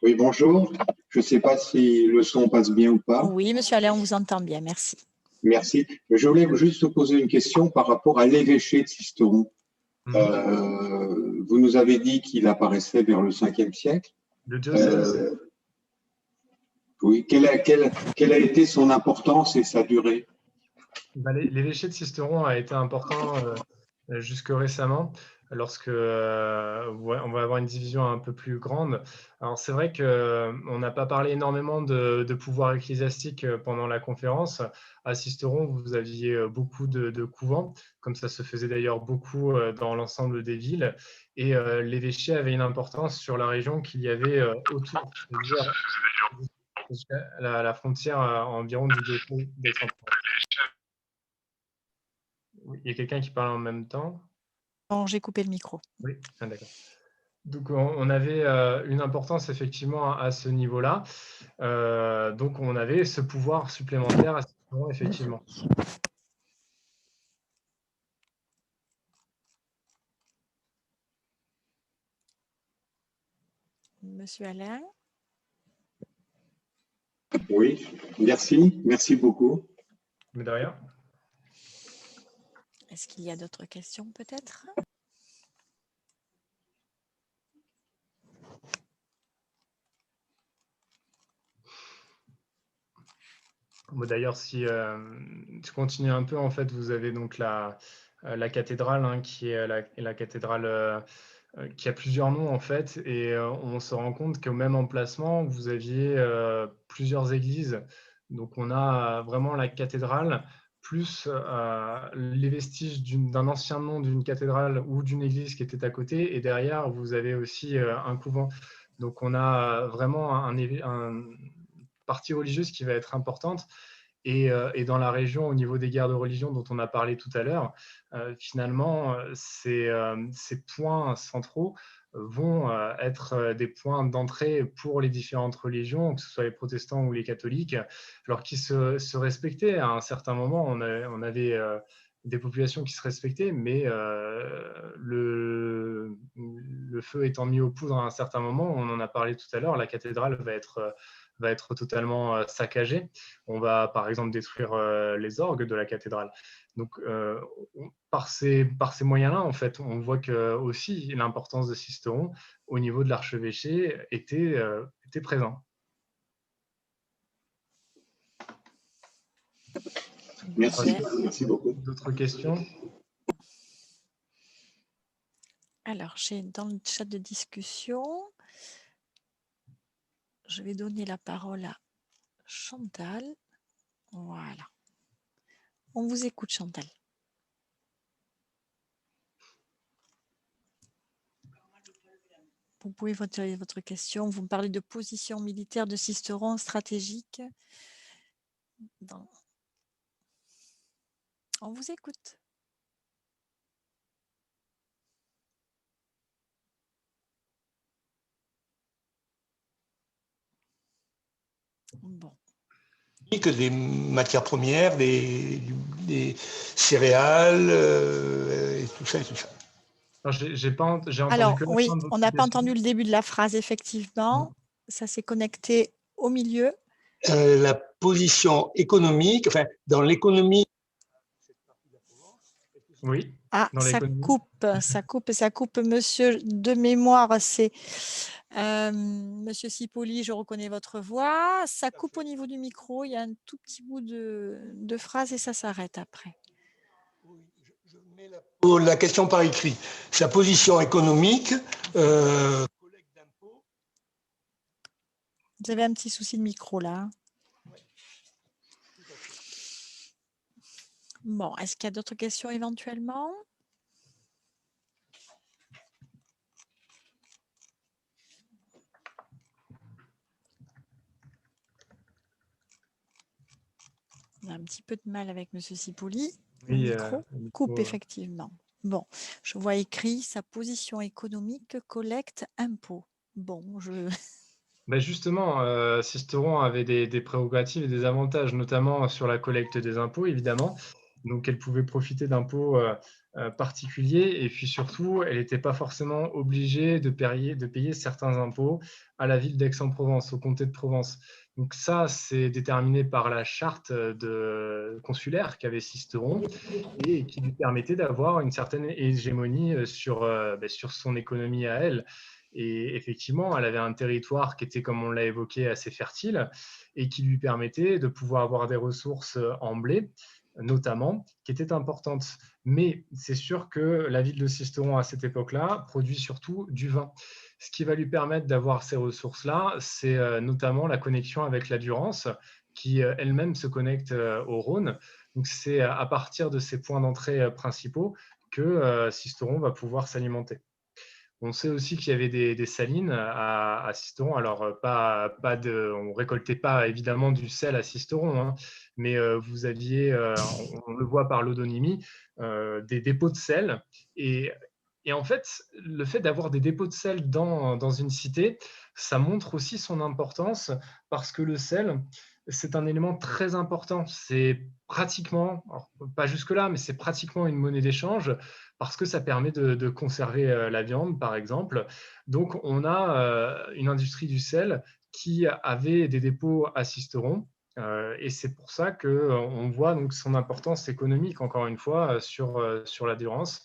Oui, bonjour. Je ne sais pas si le son passe bien ou pas. Oui, monsieur Alain, on vous entend bien, merci. Merci. Je voulais juste vous poser une question par rapport à l'évêché de Sisteron. Vous nous avez dit qu'il apparaissait vers le 5e siècle. Le diocèse. Oui, quelle a été son importance et sa durée? L'évêché de Sisteron a été important jusque récemment, lorsque on va avoir une division un peu plus grande. Alors c'est vrai qu'on n'a pas parlé énormément de pouvoir ecclésiastique pendant la conférence. À Sisteron, vous aviez beaucoup de couvents, comme ça se faisait d'ailleurs beaucoup dans l'ensemble des villes. Et l'évêché avait une importance sur la région qu'il y avait autour, jusqu'à la frontière environ du diocèse d'Aix-en-Provence. Il y a quelqu'un qui parle en même temps. Bon, j'ai coupé le micro. Oui, d'accord. Donc, on avait une importance effectivement à ce niveau-là. Donc, on avait ce pouvoir supplémentaire à ce moment, effectivement. Monsieur Alain? Oui, merci. Merci beaucoup. Mais de rien. Est-ce qu'il y a d'autres questions peut-être? Bon, d'ailleurs, si je continue un peu, en fait, vous avez donc la cathédrale, hein, qui est la cathédrale qui a plusieurs noms, en fait, et on se rend compte qu'au même emplacement, vous aviez plusieurs églises. Donc, on a vraiment la cathédrale, plus les vestiges d'un ancien nom d'une cathédrale ou d'une église qui était à côté, et derrière, vous avez aussi un couvent. Donc, on a vraiment un partie religieuse qui va être importante. Et dans la région, au niveau des guerres de religion dont on a parlé tout à l'heure, finalement, ces points centraux vont être des points d'entrée pour les différentes religions, que ce soit les protestants ou les catholiques, alors qu'ils se respectaient à un certain moment. On avait des populations qui se respectaient, mais le feu étant mis aux poudres à un certain moment, on en a parlé tout à l'heure, la cathédrale va être totalement saccagée. On va par exemple détruire les orgues de la cathédrale. Donc par ces moyens-là, en fait, on voit que aussi l'importance de Sisteron au niveau de l'archevêché était présent. Merci beaucoup. D'autres questions? Alors, j'ai dans le chat de discussion, je vais donner la parole à Chantal. Voilà. On vous écoute, Chantal. Vous pouvez voter votre question. Vous me parlez de position militaire de Sisteron stratégique. On vous écoute. Bon. Que des matières premières, des céréales et tout ça et tout ça. Alors, oui, on n'a pas entendu le début de la phrase, effectivement. Ça s'est connecté au milieu. La position économique, enfin, dans l'économie. Oui. Ah, ça coupe. Monsieur, de mémoire, c'est Monsieur Sipoli, je reconnais votre voix. Ça coupe au niveau du micro. Il y a un tout petit bout de phrase et ça s'arrête après. La question par écrit. Sa position économique. Vous avez un petit souci de micro là. Bon, est-ce qu'il y a d'autres questions éventuellement? On a un petit peu de mal avec Monsieur Sipoli. Le Oui, micro le micro, coupe, effectivement. Bon, je vois écrit sa position économique, collecte, impôt. Bon, Ben justement, Sisteron avait des prérogatives et des avantages, notamment sur la collecte des impôts, évidemment. Donc, elle pouvait profiter d'impôts particuliers et puis surtout, elle n'était pas forcément obligée de payer certains impôts à la ville d'Aix-en-Provence, au comté de Provence. Donc ça, c'est déterminé par la charte consulaire qu'avait Sisteron et qui lui permettait d'avoir une certaine hégémonie sur son économie à elle. Et effectivement, elle avait un territoire qui était, comme on l'a évoqué, assez fertile et qui lui permettait de pouvoir avoir des ressources en blé, notamment, qui étaient importantes. Mais c'est sûr que la ville de Sisteron, à cette époque-là, produit surtout du vin. Ce qui va lui permettre d'avoir ces ressources-là, c'est notamment la connexion avec la Durance, qui elle-même se connecte au Rhône. Donc c'est à partir de ces points d'entrée principaux que Sisteron va pouvoir s'alimenter. On sait aussi qu'il y avait des salines à Sisteron. Alors, on ne récoltait pas évidemment du sel à Sisteron, hein, mais vous aviez, on le voit par l'odonymie, des dépôts de sel. Et en fait, le fait d'avoir des dépôts de sel dans une cité, ça montre aussi son importance parce que le sel, c'est un élément très important. C'est pratiquement, alors, pas jusque-là, mais c'est pratiquement une monnaie d'échange parce que ça permet de conserver la viande, par exemple. Donc, on a une industrie du sel qui avait des dépôts à Sisteron. Et c'est pour ça qu'on voit donc son importance économique, encore une fois, sur la Durance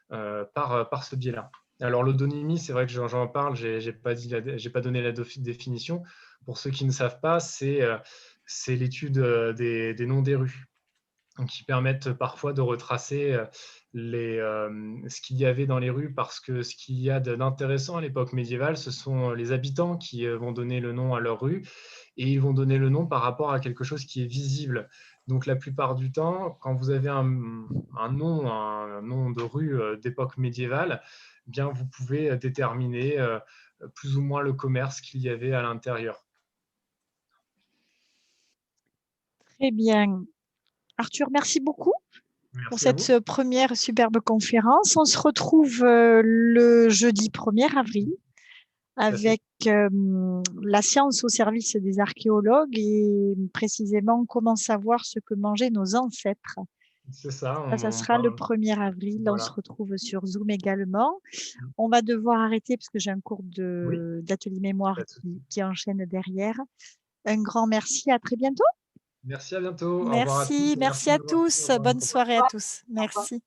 par ce biais-là. Alors, l'odonymie, c'est vrai que j'en parle, je n'ai pas donné la définition. Pour ceux qui ne savent pas, c'est l'étude des noms des rues, qui permettent parfois de retracer ce qu'il y avait dans les rues, parce que ce qu'il y a d'intéressant à l'époque médiévale, ce sont les habitants qui vont donner le nom à leur rue, et ils vont donner le nom par rapport à quelque chose qui est visible. Donc la plupart du temps, quand vous avez un nom de rue d'époque médiévale, eh bien vous pouvez déterminer plus ou moins le commerce qu'il y avait à l'intérieur. Très bien. Arthur, merci beaucoup pour Merci à vous. cette première superbe conférence. On se retrouve le jeudi 1er avril avec la science au service des archéologues et précisément comment savoir ce que mangeaient nos ancêtres. C'est ça. Ça sera le 1er avril. Voilà. On se retrouve sur Zoom également. On va devoir arrêter parce que j'ai un cours d'atelier mémoire qui enchaîne derrière. Un grand merci. À très bientôt. Merci, à bientôt. Au revoir à tous. Merci à tous. Bonne soirée à tous. Merci.